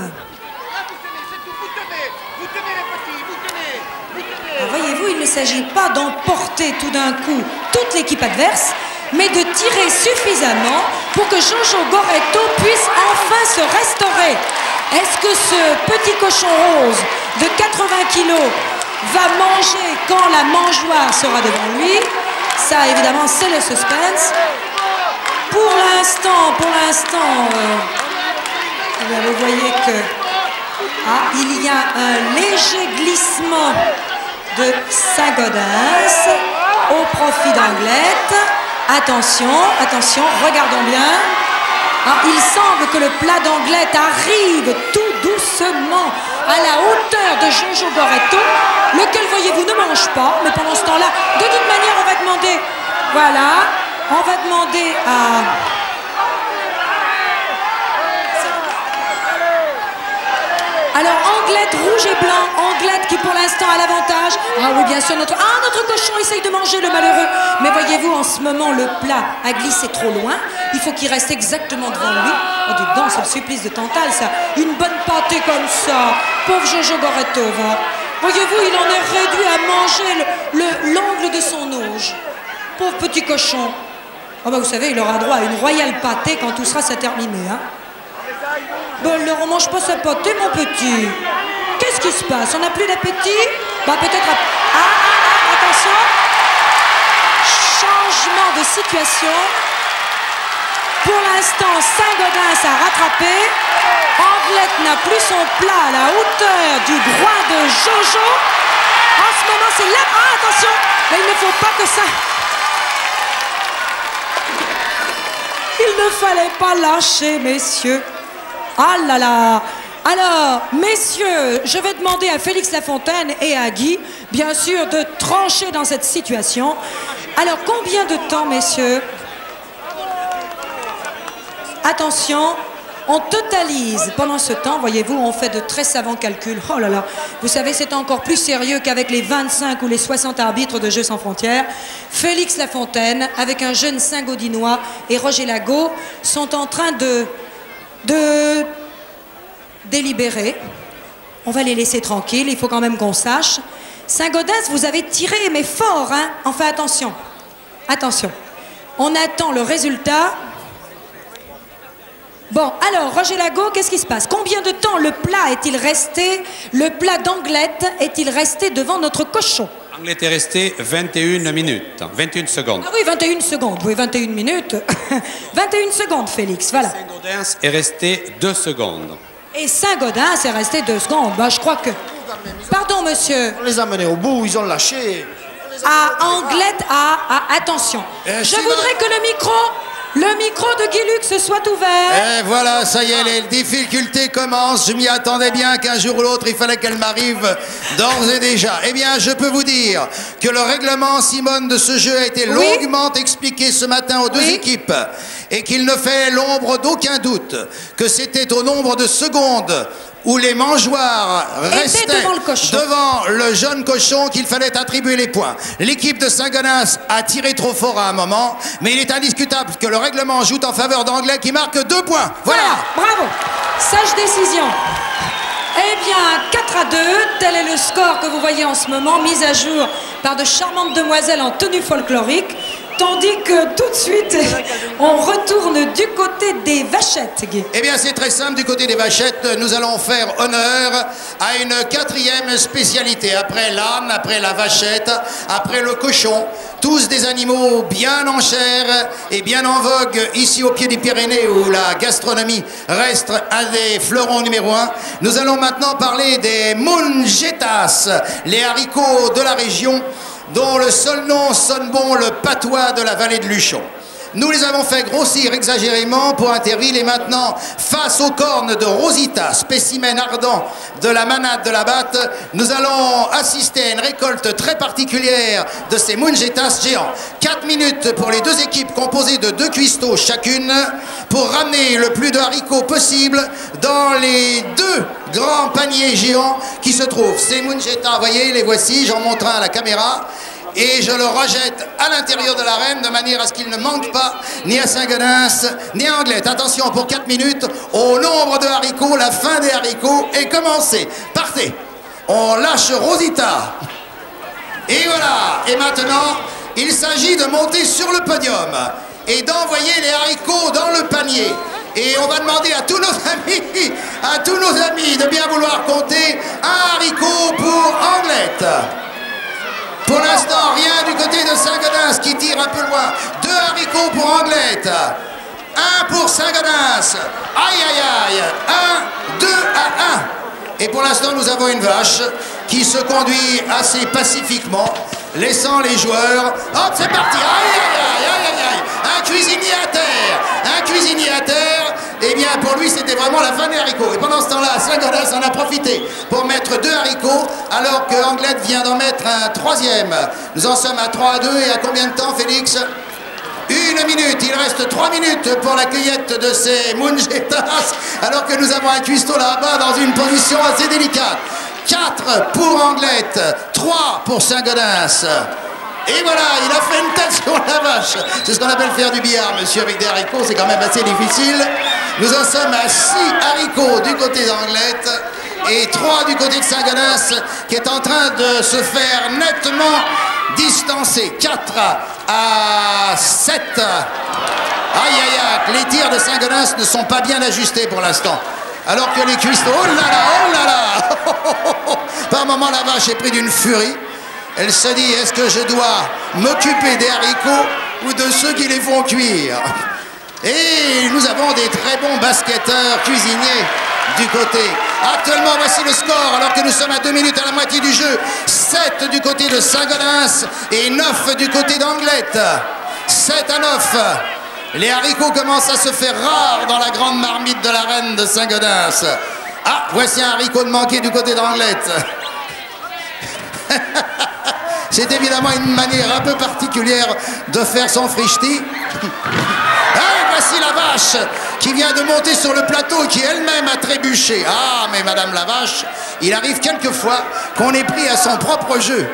Voyez-vous, il ne s'agit pas d'emporter tout d'un coup toute l'équipe adverse, mais de tirer suffisamment pour que Jojo Goretto puisse enfin se restaurer. Est-ce que ce petit cochon rose de 80 kilos va manger quand la mangeoire sera devant lui? Ça, évidemment, c'est le suspense. Pour l'instant, vous voyez que il y a un léger glissement de Saint-Gaudens au profit d'Anglette. Attention, attention, regardons bien. Il semble que le plat d'Anglette arrive tout doucement à la hauteur de Jojo Goretto, lequel, voyez-vous, ne mange pas. Mais pendant ce temps-là, de toute manière, on va demander... Voilà, on va demander à... Alors, Anglette, rouge et blanc, Anglette qui pour l'instant a l'avantage. Ah oui, bien sûr, notre cochon essaye de manger, le malheureux. Mais voyez-vous, en ce moment, le plat a glissé trop loin. Il faut qu'il reste exactement devant lui. Oh, dis donc, c'est le supplice de Tantale, ça. Une bonne pâtée comme ça. Pauvre Jojo Goretto, va. Voyez-vous, il en est réduit à manger l'angle de son auge. Pauvre petit cochon. Oh, bah, vous savez, il aura droit à une royale pâtée quand tout sera terminé, hein. Bon, alors on mange pas sa pâtée, mon petit. Qu'est-ce qui se passe? On n'a plus d'appétit? Bah peut-être... attention. Changement de situation. Pour l'instant, Saint-Gaudens a rattrapé. Anglette n'a plus son plat à la hauteur du groin de Jojo. En ce moment, c'est là... attention. Mais il ne faut pas que ça... Il ne fallait pas lâcher, messieurs. Ah là là! Alors, messieurs, je vais demander à Félix Lafontaine et à Guy, bien sûr, de trancher dans cette situation. Alors, combien de temps, messieurs? Attention, on totalise. Pendant ce temps, voyez-vous, on fait de très savants calculs. Oh là là! Vous savez, c'est encore plus sérieux qu'avec les 25 ou les 60 arbitres de Jeux sans frontières. Félix Lafontaine, avec un jeune Saint-Gaudinois, et Roger Lago, sont en train de délibérer. On va les laisser tranquilles, il faut quand même qu'on sache. Saint-Gaudens, vous avez tiré, mais fort, hein? Enfin, attention. Attention. On attend le résultat. Bon, alors, Roger Lago, qu'est-ce qui se passe? Combien de temps le plat est-il resté, le plat d'Anglette est-il resté devant notre cochon? Anglette est resté 21 minutes, 21 secondes. Ah oui, 21 secondes. Oui, 21 minutes. 21 secondes, Félix, voilà. Saint-Gaudens est resté 2 secondes. Et Saint-Gaudens est resté 2 secondes. Bah, je crois que... Pardon, monsieur. On les a menés au bout, ils ont lâché. À Anglette, attention. Je voudrais que le micro de Guy Lux soit ouvert. Et voilà, ça y est, les difficultés commencent. Je m'y attendais bien qu'un jour ou l'autre, il fallait qu'elle m'arrive d'ores et déjà. Eh bien, je peux vous dire que le règlement, Simone, de ce jeu a été longuement expliqué ce matin aux deux équipes et qu'il ne fait l'ombre d'aucun doute que c'était au nombre de secondes où les mangeoires restaient devant le jeune cochon qu'il fallait attribuer les points. L'équipe de Saint-Gaudens a tiré trop fort à un moment, mais il est indiscutable que le règlement joue en faveur d'Anglais qui marque 2 points. Voilà. Bravo. Sage décision. Eh bien, 4-2, tel est le score que vous voyez en ce moment, mis à jour par de charmantes demoiselles en tenue folklorique. Tandis que tout de suite, on retourne du côté des vachettes, Guy. Eh bien, c'est très simple. Du côté des vachettes, nous allons faire honneur à une 4e spécialité. Après l'âne, après la vachette, après le cochon. Tous des animaux bien en chair et bien en vogue ici au pied des Pyrénées où la gastronomie reste un des fleurons numéro 1. Nous allons maintenant parler des mongetas, les haricots de la région, dont le seul nom sonne bon, le patois de la vallée de Luchon. Nous les avons fait grossir exagérément pour un terril et maintenant, face aux cornes de Rosita, spécimen ardent de la manade de la batte, nous allons assister à une récolte très particulière de ces mongetas géants. 4 minutes pour les deux équipes composées de 2 cuistots chacune pour ramener le plus de haricots possible dans les 2 grands paniers géants qui se trouvent. Ces mongetas, vous voyez, les voici, j'en montre un à la caméra. Et je le rejette à l'intérieur de l'arène de manière à ce qu'il ne manque pas ni à Saint-Gaudens ni à Anglette. Attention, pour 4 minutes, au nombre de haricots, la fin des haricots est commencée. Partez, on lâche Rosita. Et voilà, et maintenant, il s'agit de monter sur le podium et d'envoyer les haricots dans le panier. Et on va demander à tous nos amis de bien vouloir compter un haricot pour Anglette. Pour l'instant, rien du côté de Saint-Gaudens qui tire un peu loin. 2 haricots pour Anglette. 1 pour Saint-Gaudens. Aïe, aïe, aïe. 1, 2 à 1. Et pour l'instant, nous avons une vache qui se conduit assez pacifiquement, laissant les joueurs... Hop, c'est parti. Aïe, aïe, aïe, aïe, aïe, aïe. Un cuisinier à terre. Un cuisinier à terre. Eh bien, pour lui, c'était vraiment la fin des haricots. Et pendant ce temps-là, Saint-Gaudens en a profité pour mettre 2 haricots, alors que Anglette vient d'en mettre un 3e. Nous en sommes à 3-2. Et à combien de temps, Félix ? 1 minute. Il reste 3 minutes pour la cueillette de ces mongetas, alors que nous avons un cuistot là-bas dans une position assez délicate. 4 pour Anglette, 3 pour Saint-Gaudens. Et voilà, il a fait une tête sur la vache. C'est ce qu'on appelle faire du billard, monsieur, avec des haricots. C'est quand même assez difficile. Nous en sommes à 6 haricots du côté d'Anglette et 3 du côté de Saint-Gaudens, qui est en train de se faire nettement distancer. 4 à 7. Aïe, aïe, aïe. Les tirs de Saint-Gaudens ne sont pas bien ajustés pour l'instant. Alors que les cuistots... Oh là là, oh là là. Par moment, la vache est prise d'une furie. Elle se dit, est-ce que je dois m'occuper des haricots ou de ceux qui les font cuire? Et nous avons des très bons basketteurs, cuisiniers du côté. Actuellement, voici le score, alors que nous sommes à 2 minutes à la moitié du jeu. 7 du côté de Saint-Gaudens et 9 du côté d'Anglette. 7 à 9. Les haricots commencent à se faire rares dans la grande marmite de la reine de Saint-Gaudens. Ah, voici un haricot de manqué du côté d'Anglette. C'est évidemment une manière un peu particulière de faire son frichti. Ah, voici la vache qui vient de monter sur le plateau et qui elle-même a trébuché. Ah, mais madame la vache, il arrive quelquefois qu'on est pris à son propre jeu,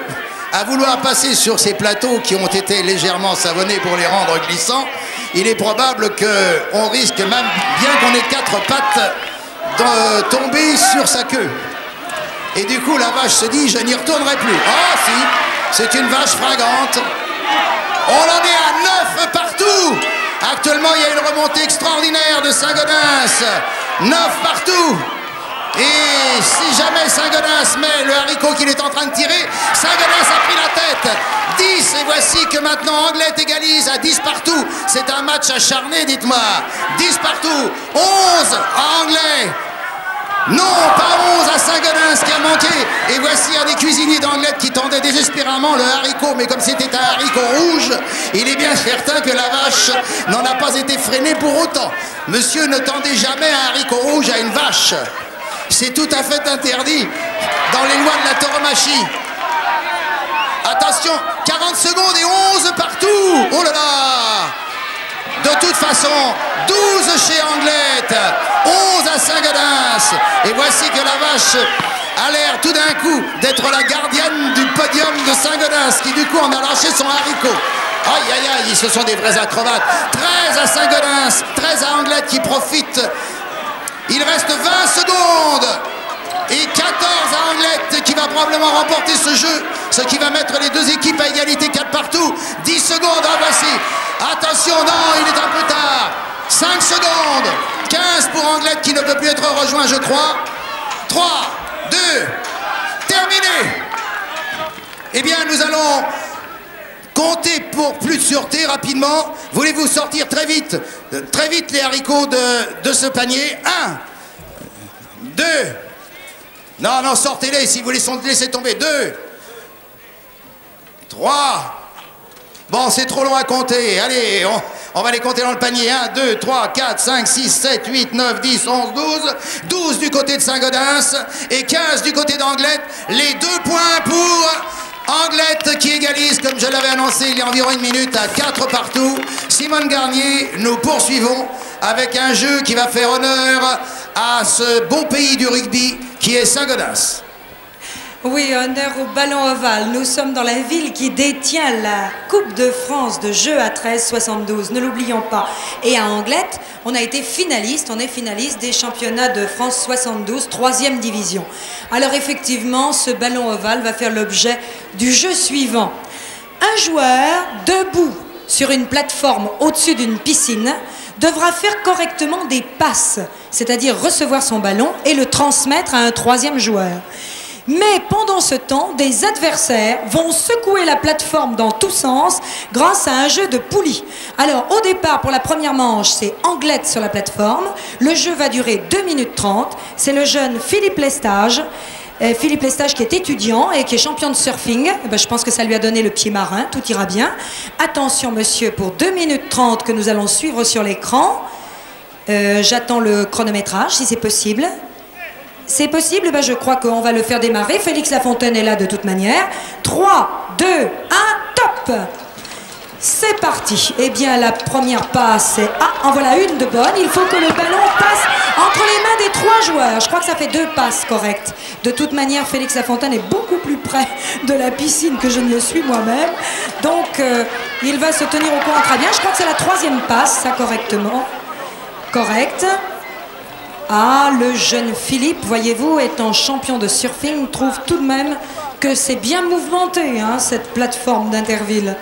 à vouloir passer sur ces plateaux qui ont été légèrement savonnés pour les rendre glissants. Il est probable qu'on risque, même bien qu'on ait 4 pattes, de tomber sur sa queue. Et du coup, la vache se dit, je n'y retournerai plus. Ah, si, c'est une vache fringante. On en est à 9 partout. Actuellement, il y a une remontée extraordinaire de Saint-Gaudens. 9 partout. Et si jamais Saint-Gaudens met le haricot qu'il est en train de tirer, Saint-Gaudens a pris la tête. 10, et voici que maintenant Anglette égalise à 10 partout. C'est un match acharné, dites-moi. 10 partout. 11 à Anglais. Non, pas 11 à Saint-Gaudens qui a manqué. Et voici un des cuisiniers d'Anglette qui tendait désespérément le haricot. Mais comme c'était un haricot rouge, il est bien certain que la vache n'en a pas été freinée pour autant. Monsieur, ne tendez jamais un haricot rouge à une vache. C'est tout à fait interdit dans les lois de la tauromachie. Attention, 40 secondes et 11 partout. Oh là là! De toute façon, 12 chez Anglette, 11 à Saint-Gaudens. Et voici que la vache a l'air tout d'un coup d'être la gardienne du podium de Saint-Gaudens, qui du coup en a lâché son haricot. Aïe aïe aïe, ce sont des vrais acrobates. 13 à Saint-Gaudens, 13 à Anglette qui profite. Il reste 20 secondes. Et 14 à Anglette qui va probablement remporter ce jeu, ce qui va mettre les deux équipes à égalité 4 partout. 10 secondes, en voici. Attention, non, il est un peu tard. 5 secondes. 15 pour Anglette qui ne peut plus être rejoint, je crois. 3, 2, terminé. Eh bien, nous allons compter pour plus de sûreté rapidement. Voulez-vous sortir très vite les haricots de ce panier? 1, 2, non, non, sortez-les si vous les laissez tomber. 2, 3. Bon, c'est trop long à compter. Allez, on va les compter dans le panier. 1, 2, 3, 4, 5, 6, 7, 8, 9, 10, 11, 12. 12 du côté de Saint-Gaudens et 15 du côté d'Anglette. Les 2 points pour Anglette qui égalise, comme je l'avais annoncé il y a environ une minute, à 4 partout. Simone Garnier, nous poursuivons avec un jeu qui va faire honneur à ce beau pays du rugby qui est Saint-Gaudens. Oui, honneur au ballon ovale. Nous sommes dans la ville qui détient la Coupe de France de jeu à 13,72. Ne l'oublions pas. Et à Anglette, on a été finaliste. On est finaliste des championnats de France 72, 3e division. Alors effectivement, ce ballon ovale va faire l'objet du jeu suivant. Un joueur debout sur une plateforme au-dessus d'une piscine devra faire correctement des passes, c'est-à-dire recevoir son ballon et le transmettre à un 3e joueur. Mais pendant ce temps, des adversaires vont secouer la plateforme dans tous sens grâce à un jeu de poulies. Alors, au départ, pour la première manche, c'est Anglette sur la plateforme. Le jeu va durer 2 minutes 30. C'est le jeune Philippe Lestage. Philippe Lestage qui est étudiant et qui est champion de surfing. Je pense que ça lui a donné le pied marin. Tout ira bien. Attention, monsieur, pour 2 minutes 30 que nous allons suivre sur l'écran. J'attends le chronométrage, si c'est possible. C'est possible, je crois qu'on va le faire démarrer. Félix Lafontaine est là de toute manière. 3, 2, 1, top! C'est parti. Eh bien, la première passe est... Ah, en voilà une de bonne. Il faut que le ballon passe entre les mains des 3 joueurs. Je crois que ça fait 2 passes correctes. De toute manière, Félix Lafontaine est beaucoup plus près de la piscine que je ne le suis moi-même. Donc, il va se tenir au courant très bien. Je crois que c'est la 3e passe, ça correctement. Correct. Ah, le jeune Philippe, voyez-vous, étant champion de surfing, trouve tout de même que c'est bien mouvementé, hein, cette plateforme d'Interville.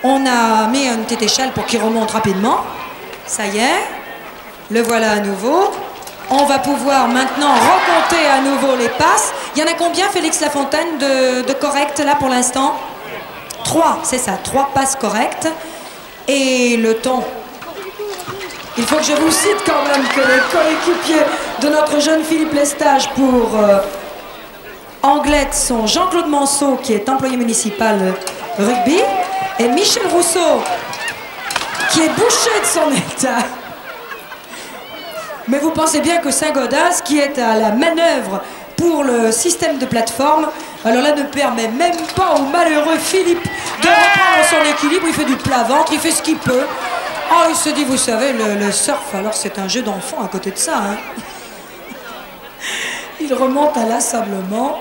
On a mis une petite échelle pour qu'il remonte rapidement. Ça y est, le voilà à nouveau. On va pouvoir maintenant recompter à nouveau les passes. Il y en a combien, Félix Lafontaine, de correctes là pour l'instant? 3, c'est ça, 3 passes correctes. Et le temps... Il faut que je vous cite quand même que les coéquipiers de notre jeune Philippe Lestage pour Anglette sont Jean-Claude Manceau, qui est employé municipal rugby, et Michel Rousseau, qui est bouché de son état. Mais vous pensez bien que Saint-Gaudens, qui est à la manœuvre pour le système de plateforme, alors là ne permet même pas au malheureux Philippe de reprendre son équilibre. Il fait du plat-ventre, il fait ce qu'il peut. Oh, il se dit, vous savez, le surf, alors c'est un jeu d'enfant à côté de ça. Hein. Il remonte inlassablement.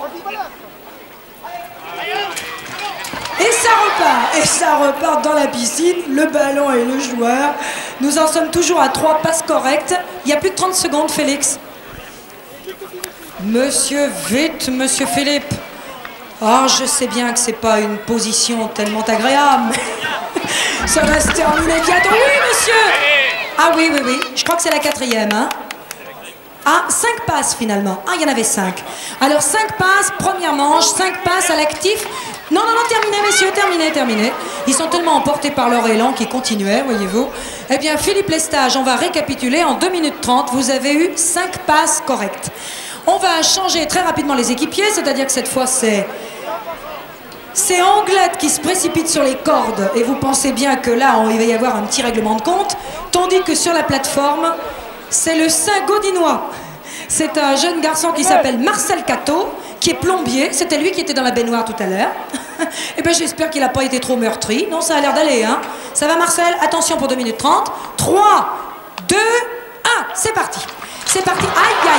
Et ça repart dans la piscine, le ballon et le joueur. Nous en sommes toujours à 3 passes correctes. Il y a plus de 30 secondes, Félix. Monsieur, vite, monsieur Philippe. Oh, je sais bien que c'est pas une position tellement agréable. Ça va se terminer bientôt. Oui, monsieur. Ah oui, oui, oui. Je crois que c'est la 4e, hein. Ah, 5 passes finalement. Ah, il y en avait 5. Alors 5 passes, première manche, 5 passes à l'actif. Non, terminé, messieurs, terminé. Ils sont tellement emportés par leur élan qu'ils continuaient, voyez-vous. Eh bien, Philippe Lestage, on va récapituler. En 2 minutes 30, vous avez eu 5 passes correctes. On va changer très rapidement les équipiers, c'est-à-dire que cette fois, c'est Anglette qui se précipite sur les cordes. Et vous pensez bien que là, il va y avoir un petit règlement de compte. Tandis que sur la plateforme, c'est le Saint-Gaudinois. C'est un jeune garçon qui s'appelle Marcel Cateau, qui est plombier. C'était lui qui était dans la baignoire tout à l'heure. Eh bien, j'espère qu'il n'a pas été trop meurtri. Non, ça a l'air d'aller, hein. Ça va, Marcel? Attention pour 2 minutes 30. 3, 2, 1. C'est parti. C'est parti. Aïe.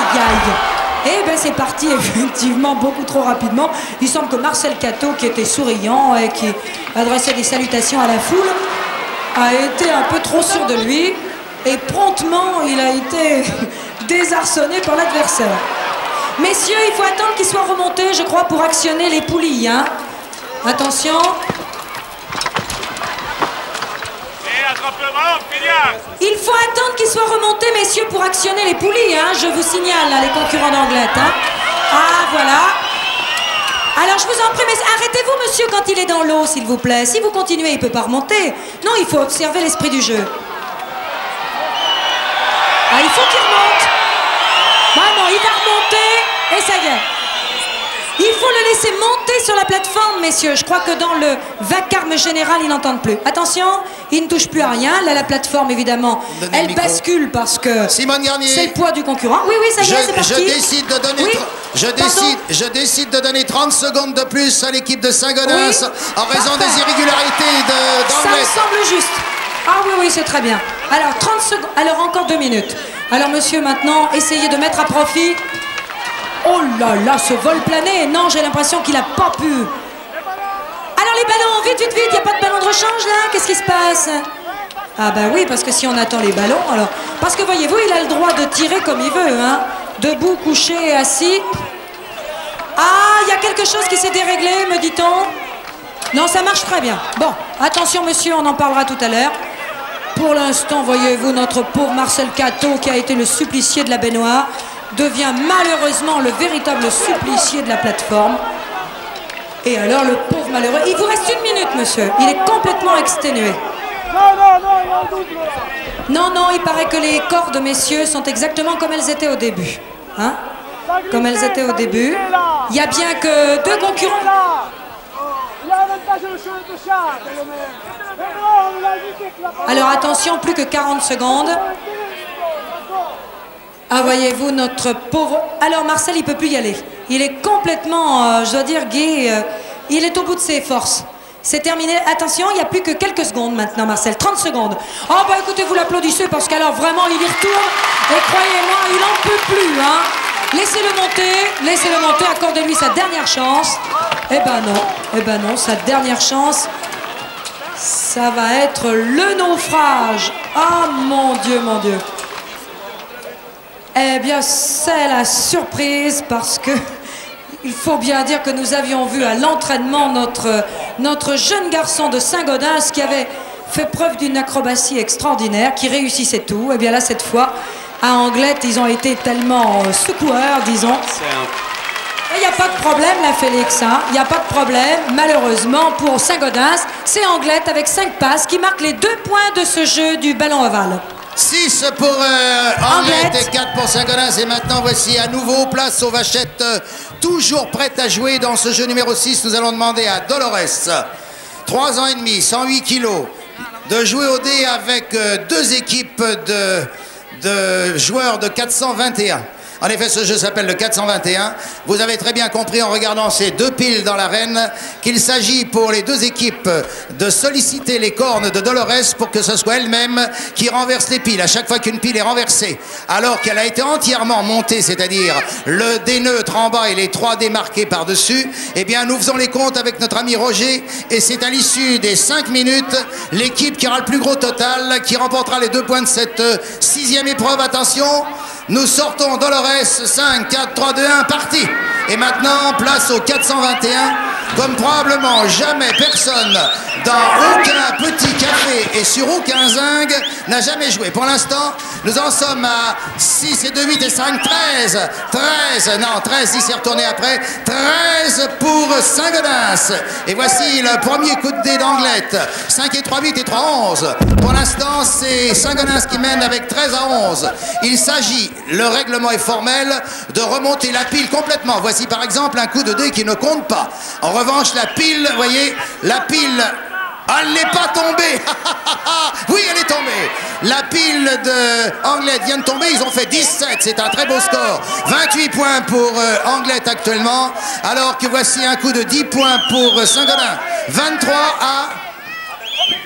Eh bien, c'est parti, effectivement, beaucoup trop rapidement. Il semble que Marcel Cateau, qui était souriant et qui adressait des salutations à la foule, a été un peu trop sûr de lui. Et promptement, il a été désarçonné par l'adversaire. Messieurs, il faut attendre qu'il soit remonté, je crois, pour actionner les poulies. Hein. Attention. Il faut attendre qu'il soit remonté, messieurs, pour actionner les poulies. Hein. Je vous signale, là, les concurrents d'Anglette. Hein. Ah, voilà. Alors, je vous en prie, mais arrêtez-vous, monsieur, quand il est dans l'eau, s'il vous plaît. Si vous continuez, il ne peut pas remonter. Non, il faut observer l'esprit du jeu. Ah, il faut qu'il remonte. Non, il va remonter et ça y est. Il faut le laisser monter sur la plateforme, messieurs. Je crois que dans le vacarme général, ils n'entendent plus. Attention, il ne touche plus à rien. Là, la plateforme, évidemment, elle bascule parce que c'est le poids du concurrent. Oui, ça y est, c'est parti. Je décide de donner 30 secondes de plus à l'équipe de Saint-Gaudens en raison des irrégularités d'Anglette. Ça me semble juste. Ah oui, c'est très bien. Alors, 30 secondes. Alors, encore 2 minutes. Alors, monsieur, maintenant, essayez de mettre à profit. Oh là, ce vol plané. Non, j'ai l'impression qu'il n'a pas pu. Alors, les ballons, vite. Il n'y a pas de ballon de rechange, là? Qu'est-ce qui se passe? Ah ben oui, parce que si on attend les ballons, alors... Parce que, voyez-vous, il a le droit de tirer comme il veut, hein. Debout, couché, assis. Ah, il y a quelque chose qui s'est déréglé, me dit-on. Non, ça marche très bien. Bon, attention, monsieur, on en parlera tout à l'heure. Pour l'instant, voyez-vous, notre pauvre Marcel Cateau, qui a été le supplicié de la baignoire, devient malheureusement le véritable supplicié de la plateforme. Et alors, le pauvre malheureux... Il vous reste 1 minute, monsieur. Il est complètement exténué. Non, il paraît que les cordes, messieurs, sont exactement comme elles étaient au début. Hein? Comme elles étaient au début. Il n'y a bien que 2 concurrents... Alors attention, plus que 40 secondes. Ah, voyez-vous, notre pauvre... Alors Marcel, il peut plus y aller. Il est complètement, je dois dire, Guy, il est au bout de ses forces. C'est terminé. Attention, il n'y a plus que quelques secondes maintenant, Marcel. 30 secondes. Oh, bah écoutez, vous l'applaudissez parce qu'alors vraiment, il y retourne. Et croyez-moi, il n'en peut plus, hein. Laissez-le monter, accordez-lui sa dernière chance. Eh ben non, sa dernière chance, ça va être le naufrage. Ah, mon Dieu. Eh bien, c'est la surprise parce que il faut bien dire que nous avions vu à l'entraînement notre jeune garçon de Saint-Gaudens qui avait fait preuve d'une acrobatie extraordinaire, qui réussissait tout. Eh bien là, cette fois, à Anglette, ils ont été tellement secoueurs, disons. Il n'y a pas de problème, là, Félix. Hein. Il n'y a pas de problème. Malheureusement, pour Saint-Gaudens, c'est Anglette avec 5 passes qui marque les 2 points de ce jeu du ballon ovale. 6 pour Anglette et 4 pour Saint-Gaudens. Et maintenant, voici à nouveau place aux vachettes, toujours prête à jouer dans ce jeu numéro 6. Nous allons demander à Dolores, 3 ans et demi, 108 kilos, de jouer au dé avec 2 équipes de joueurs de 421. En effet, ce jeu s'appelle le 421. Vous avez très bien compris en regardant ces 2 piles dans l'arène qu'il s'agit pour les 2 équipes de solliciter les cornes de Dolores pour que ce soit elle-même qui renverse les piles. À chaque fois qu'une pile est renversée, alors qu'elle a été entièrement montée, c'est-à-dire le dé neutre en bas et les 3 dés marqués par-dessus, eh bien, nous faisons les comptes avec notre ami Roger et c'est à l'issue des 5 minutes l'équipe qui aura le plus gros total qui remportera les 2 points de cette 6e épreuve. Attention, nous sortons Dolores. 5, 4, 3, 2, 1, parti. Et maintenant, place au 421. Comme probablement jamais personne dans aucun petit café et Et Suro Quinzingue n'a jamais joué. Pour l'instant, nous en sommes à 6 et 2, 8 et 5, 13. 13, non, 13, il s'est retourné après. 13 pour Saint-Gaudens. Et voici le premier coup de dé d'Anglette. 5 et 3, 8 et 3, 11. Pour l'instant, c'est Saint-Gaudens qui mène avec 13 à 11. Il s'agit, le règlement est formel, de remonter la pile complètement. Voici par exemple un coup de dé qui ne compte pas. En revanche, la pile, vous voyez, la pile... Elle n'est pas tombée. Oui, elle est tombée. La pile de Anglette vient de tomber. Ils ont fait 17. C'est un très beau score. 28 points pour Anglette actuellement. Alors que voici un coup de 10 points pour Saint-Gaudens. 23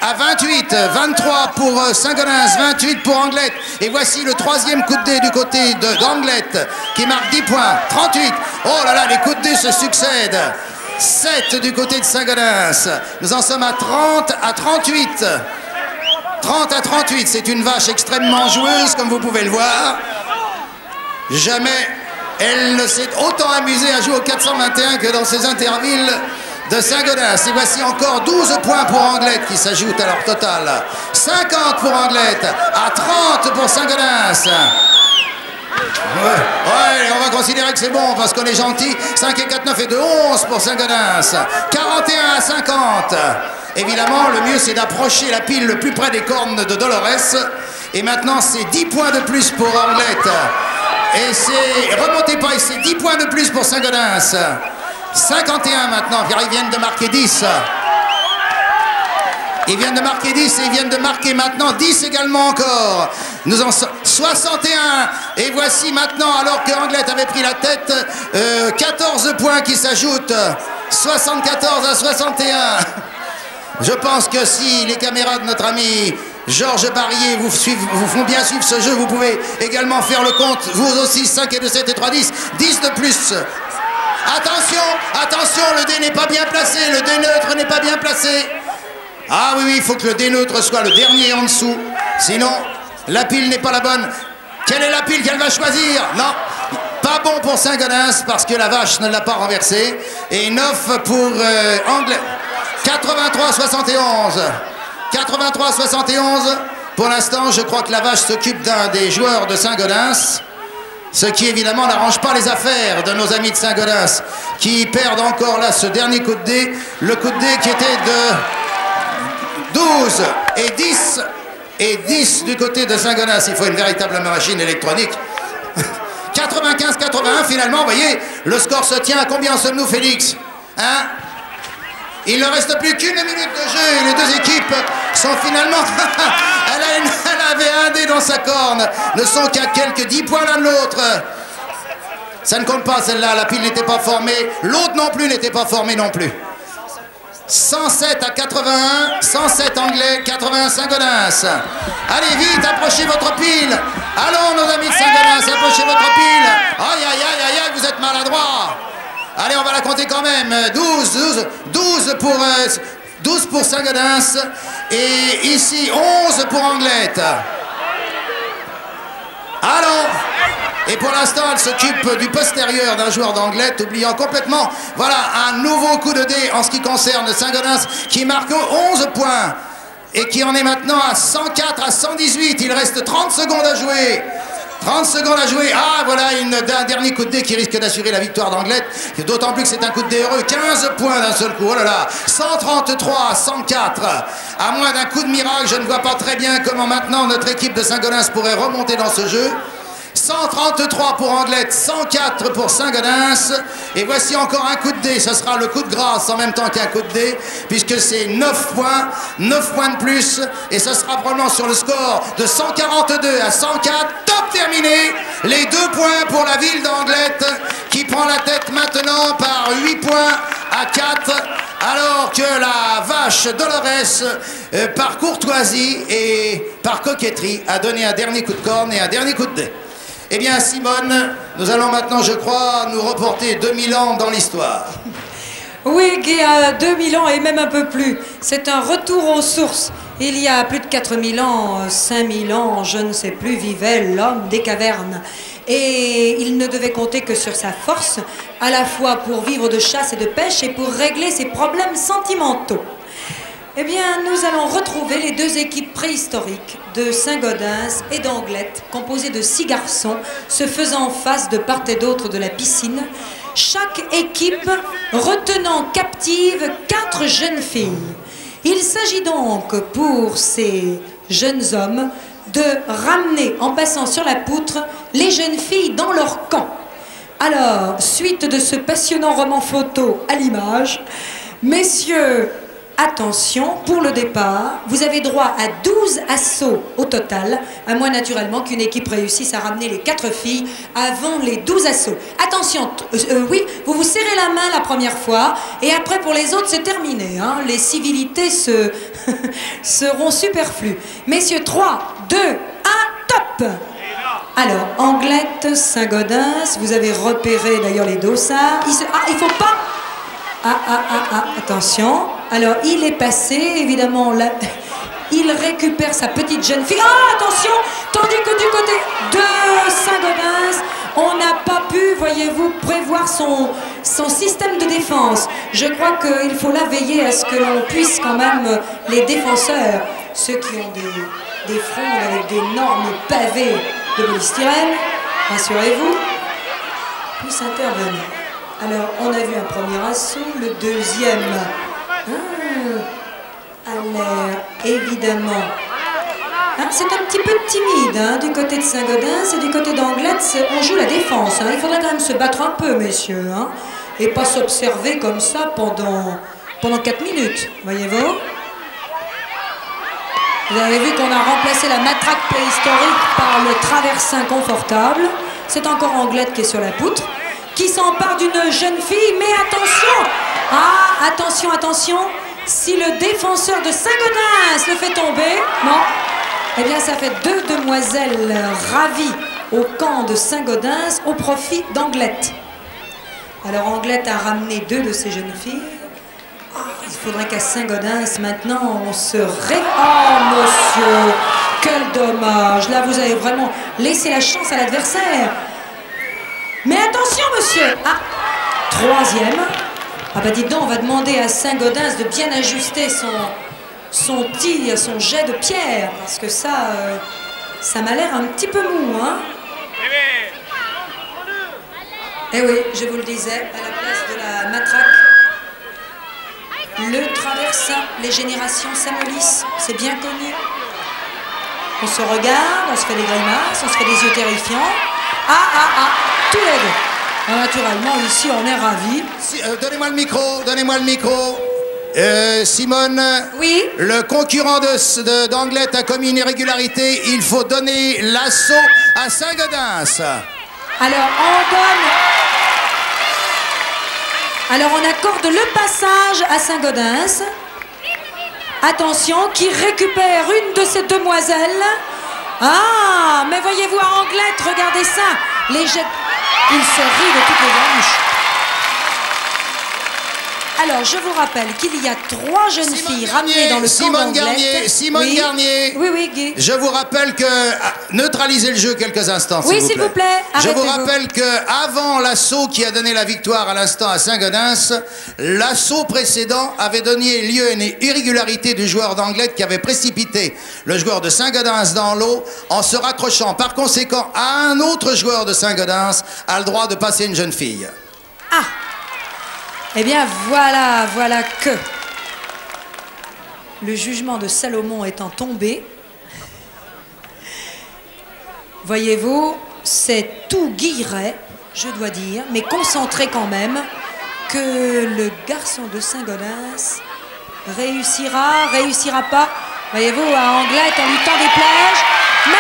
à 28. 23 pour Saint-Gaudens. 28 pour Anglette. Et voici le troisième coup de dé du côté d'Anglette qui marque 10 points. 38. Oh là là, les coups de dé se succèdent. 7 du côté de Saint-Gaudens. Nous en sommes à 30 à 38. 30 à 38. C'est une vache extrêmement joueuse, comme vous pouvez le voir. Jamais elle ne s'est autant amusée à jouer au 421 que dans ces intervilles de Saint-Gaudens. Et voici encore 12 points pour Anglette qui s'ajoutent à leur total. 50 pour Anglette, à 30 pour Saint-Gaudens. Ouais, on va considérer que c'est bon parce qu'on est gentil. 5 et 4, 9 et 2, 11 pour Saint-Gaudens. 41 à 50. Évidemment, le mieux c'est d'approcher la pile le plus près des cornes de Dolores. Et maintenant, c'est 10 points de plus pour Anglette. Et c'est... Remontez pas, et c'est 10 points de plus pour Saint-Gaudens. 51 maintenant, car ils viennent de marquer 10. Ils viennent de marquer 10 et ils viennent de marquer maintenant 10 également encore. Nous en sommes 61. Et voici maintenant, alors que Anglette avait pris la tête, 14 points qui s'ajoutent. 74 à 61. Je pense que si les caméras de notre ami Georges Barrier vous font bien suivre ce jeu, vous pouvez également faire le compte. Vous aussi, 5 et 2, 7 et 3, 10. 10 de plus. Attention, attention, le dé n'est pas bien placé. Le dé neutre n'est pas bien placé. Ah oui, oui, il faut que le dé neutre soit le dernier en dessous. Sinon, la pile n'est pas la bonne. Quelle est la pile qu'elle va choisir? Non, pas bon pour Saint-Gaudens parce que la vache ne l'a pas renversée. Et 9 pour Anglette. 83-71. 83-71. Pour l'instant, je crois que la vache s'occupe d'un des joueurs de Saint-Gaudens. Ce qui évidemment n'arrange pas les affaires de nos amis de Saint-Gaudens qui perdent encore là ce dernier coup de dé. Le coup de dé qui était de 12 et 10 et 10 du côté de Saint-Gaudens. Il faut une véritable machine électronique. 95-81 finalement, vous voyez, le score se tient. À combien sommes-nous, Félix? Hein? Il ne reste plus qu'une minute de jeu et les deux équipes sont finalement... elle avait un dé dans sa corne. Ne sont qu'à quelques 10 points l'un de l'autre. Ça ne compte pas celle-là, la pile n'était pas formée. L'autre non plus n'était pas formée non plus. 107 à 81, 107 Anglais, 81 Saint-Gaudens. Allez vite, approchez votre pile. Allons nos amis de Saint-Gaudens, approchez votre pile. Aïe, aïe, aïe, aïe, aïe, vous êtes maladroits. Allez, on va la compter quand même. 12 pour Saint-Gaudens. Et ici, 11 pour Anglette. Allons. Et pour l'instant, elle s'occupe du postérieur d'un joueur d'Anglette, oubliant complètement, voilà, un nouveau coup de dé en ce qui concerne Saint-Gaudens, qui marque 11 points. Et qui en est maintenant à 104 à 118. Il reste 30 secondes à jouer. 30 secondes à jouer. Ah, voilà un dernier coup de dé qui risque d'assurer la victoire d'Anglette. D'autant plus que c'est un coup de dé heureux. 15 points d'un seul coup. Oh là là. 133 à 104. À moins d'un coup de miracle, je ne vois pas très bien comment maintenant notre équipe de Saint-Gaudens pourrait remonter dans ce jeu. 133 pour Anglette, 104 pour Saint-Gaudens. Et voici encore un coup de dé. Ce sera le coup de grâce en même temps qu'un coup de dé, puisque c'est 9 points de plus. Et ce sera probablement sur le score de 142 à 104. Top terminé. Les 2 points pour la ville d'Anglette, qui prend la tête maintenant par 8 points à 4. Alors que la vache Dolores, par courtoisie et par coquetterie, a donné un dernier coup de corne et un dernier coup de dé. Eh bien, Simone, nous allons maintenant, je crois, nous reporter 2000 ans dans l'histoire. Oui, Guy, à 2000 ans et même un peu plus. C'est un retour aux sources. Il y a plus de 4000 ans, 5000 ans, je ne sais plus, vivait l'homme des cavernes. Et il ne devait compter que sur sa force, à la fois pour vivre de chasse et de pêche et pour régler ses problèmes sentimentaux. Eh bien, nous allons retrouver les deux équipes préhistoriques de Saint-Gaudens et d'Anglet, composées de 6 garçons, se faisant face de part et d'autre de la piscine, chaque équipe retenant captive 4 jeunes filles. Il s'agit donc pour ces jeunes hommes de ramener, en passant sur la poutre, les jeunes filles dans leur camp. Alors, suite de ce passionnant roman photo à l'image, messieurs, attention, pour le départ, vous avez droit à 12 assauts au total, à moins naturellement qu'une équipe réussisse à ramener les 4 filles avant les 12 assauts. Attention, oui, vous vous serrez la main la première fois, et après pour les autres c'est terminé, hein. Les civilités seront superflues. Messieurs, 3, 2, 1, top! Alors, Anglette, Saint-Gaudens, vous avez repéré d'ailleurs les dossards. Il faut pas... attention. Alors, il est passé, évidemment, là, il récupère sa petite jeune fille. Ah, attention, tandis que du côté de Saint-Gaudens, on n'a pas pu, voyez-vous, prévoir son système de défense. Je crois qu'il faut là veiller à ce que l'on puisse quand même, les défenseurs, ceux qui ont des frondes avec d'énormes pavés de polystyrène, rassurez-vous, puissent intervenir. Alors, on a vu un premier assaut, le deuxième a l'air évidemment... c'est un petit peu timide hein, du côté de Saint-Gaudens et du côté d'Anglet, on joue la défense. Hein. Il faudrait quand même se battre un peu, messieurs, hein, et pas s'observer comme ça pendant 4 minutes, voyez-vous. Vous avez vu qu'on a remplacé la matraque préhistorique par le traversin confortable. C'est encore Anglette qui est sur la poutre, qui s'empare d'une jeune fille, mais attention! Ah, attention, attention! Si le défenseur de Saint-Gaudens le fait tomber, non, eh bien ça fait 2 demoiselles ravies au camp de Saint-Gaudens au profit d'Anglette. Alors Anglette a ramené 2 de ces jeunes filles. Il faudrait qu'à Saint-Gaudens, maintenant, on se Oh, monsieur, quel dommage. Là, vous avez vraiment laissé la chance à l'adversaire. Mais attention, monsieur. Ah, 3e. Ah bah dites donc, on va demander à Saint-Gaudens de bien ajuster son tir, son jet de pierre, parce que ça m'a l'air un petit peu mou, hein. Eh oui, je vous le disais, à la place de la matraque, le traversin, les générations s'amollissent, c'est bien connu. On se regarde, on se fait des grimaces, on se fait des yeux terrifiants. Tous les deux. Naturellement, ici, on est ravis. Donnez-moi le micro. Simone, oui. Le concurrent d'Anglet a commis une irrégularité. Il faut donner l'assaut à Saint-Gaudens. Alors, on accorde le passage à Saint-Gaudens. Attention, qui récupère une de ces demoiselles. Ah, mais voyez-vous, à Anglette, regardez ça. Les jets... Il se rit de toutes les branches. Alors, je vous rappelle qu'il y a 3 jeunes filles ramenées dans le camp d'Anglette. Simone Garnier. Oui, Guy. Je vous rappelle que... neutralisez le jeu quelques instants, oui, s'il vous plaît. Je vous rappelle qu'avant l'assaut qui a donné la victoire à l'instant à Saint-Gaudens, l'assaut précédent avait donné lieu à une irrégularité du joueur d'Anglette qui avait précipité le joueur de Saint-Gaudens dans l'eau en se raccrochant. Par conséquent, un autre joueur de Saint-Gaudens a le droit de passer une jeune fille. Ah! Eh bien, voilà que le jugement de Salomon étant tombé, voyez-vous, c'est tout guilleret, je dois dire, mais concentré quand même, que le garçon de Saint-Gaudens réussira pas. Voyez-vous, à Anglette, on lui tend des plages, mais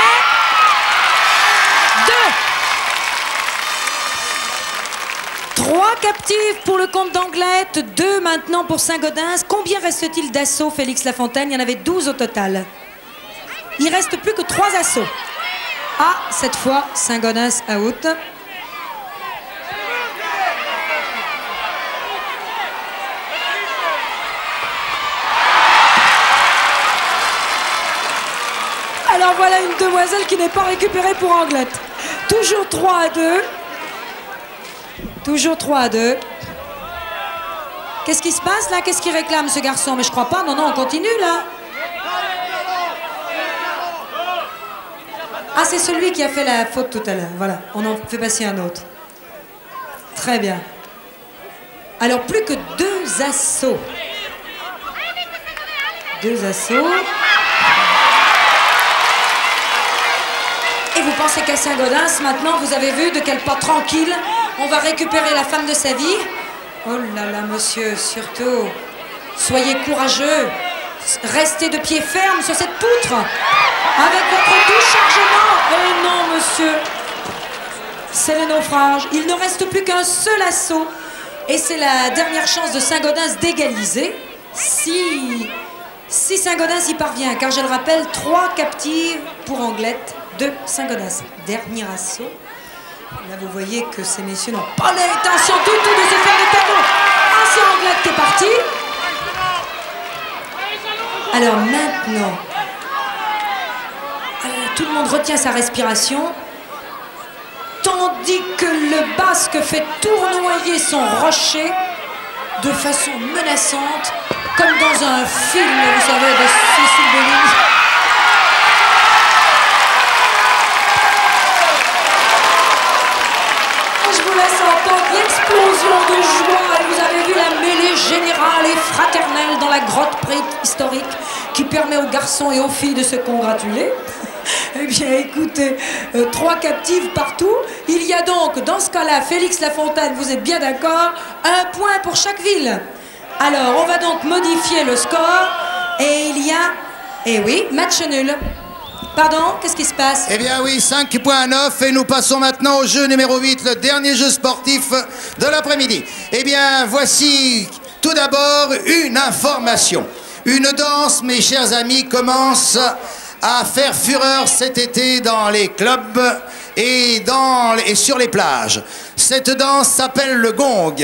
3 captifs pour le compte d'Anglette, 2 maintenant pour Saint-Gaudens. Combien reste-t-il d'assauts, Félix Lafontaine? Il y en avait 12 au total. Il reste plus que 3 assauts. Ah, cette fois, Saint-Gaudens out. Alors voilà une demoiselle qui n'est pas récupérée pour Anglette. Toujours 3-2. Toujours 3-2. Qu'est-ce qui se passe là? Qu'est-ce qu'il réclame ce garçon? Mais je crois pas. Non, non, on continue là. Ah, c'est celui qui a fait la faute tout à l'heure. Voilà, on en fait passer un autre. Très bien. Alors, plus que 2 assauts. 2 assauts. Et vous pensez qu'à Saint-Gaudens, maintenant, vous avez vu de quel pas tranquille on va récupérer la femme de sa vie? Oh là là, monsieur, surtout, soyez courageux. Restez de pied ferme sur cette poutre. Avec votre doux chargement. Oh non, monsieur. C'est le naufrage. Il ne reste plus qu'un seul assaut. Et c'est la dernière chance de Saint-Gaudens d'égaliser. Si Saint-Gaudens y parvient. Car je le rappelle, 3 captives pour Anglette de Saint-Gaudens. Dernier assaut. Là, vous voyez que ces messieurs n'ont pas l'intention du tout de se faire des tableaux. Ah, c'est Anglette qui est partie. Alors maintenant, tout le monde retient sa respiration, tandis que le basque fait tournoyer son rocher de façon menaçante, comme dans un film, vous savez, de Cécile Bellini. Je vous laisse entendre l'explosion de joie. Vous avez vu la mêlée générale et fraternelle dans la grotte préhistorique qui permet aux garçons et aux filles de se congratuler. Eh bien, écoutez, 3 captives partout. Il y a donc, dans ce cas-là, Félix Lafontaine, vous êtes bien d'accord, 1 point pour chaque ville. Alors, on va donc modifier le score. Et il y a... Eh oui, match nul. Pardon, qu'est-ce qui se passe? Eh bien oui, 5 points à 9 et nous passons maintenant au jeu numéro 8, le dernier jeu sportif de l'après-midi. Eh bien, voici tout d'abord une information. Une danse, mes chers amis, commence à faire fureur cet été dans les clubs et sur les plages. Cette danse s'appelle le gong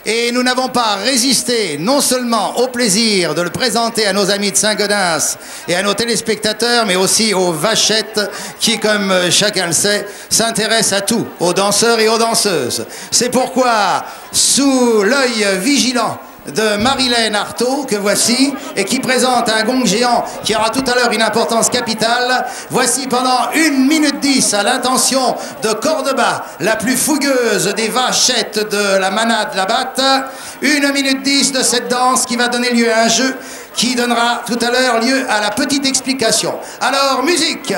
et nous n'avons pas résisté non seulement au plaisir de le présenter à nos amis de Saint-Gaudens et à nos téléspectateurs, mais aussi aux vachettes qui, comme chacun le sait, s'intéressent à tout, aux danseurs et aux danseuses. C'est pourquoi, sous l'œil vigilant de Marilène Artaud, que voici, et qui présente un gong géant qui aura tout à l'heure une importance capitale. Voici pendant 1 minute 10 à l'intention de Cordoba, la plus fougueuse des vachettes de la manade la batte, 1 minute 10 de cette danse qui va donner lieu à un jeu qui donnera tout à l'heure lieu à la petite explication. Alors, musique!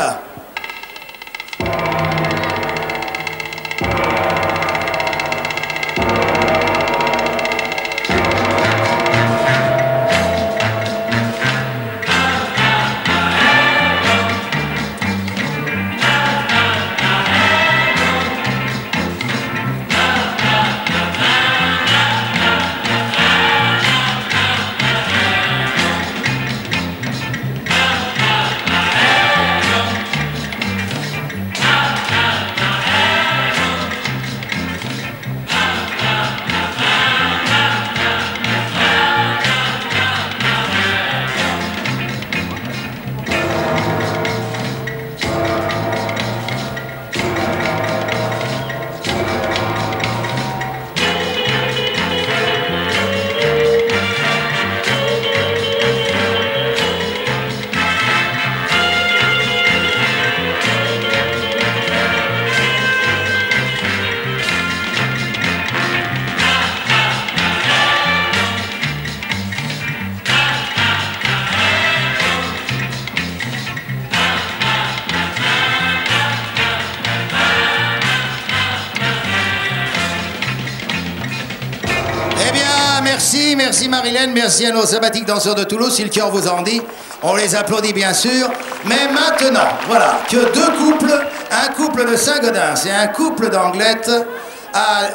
Merci Marilène, merci à nos sympathiques danseurs de Toulouse, si le cœur vous en dit. On les applaudit bien sûr. Mais maintenant, voilà, que 2 couples, un couple de Saint-Gaudens et un couple d'Anglette,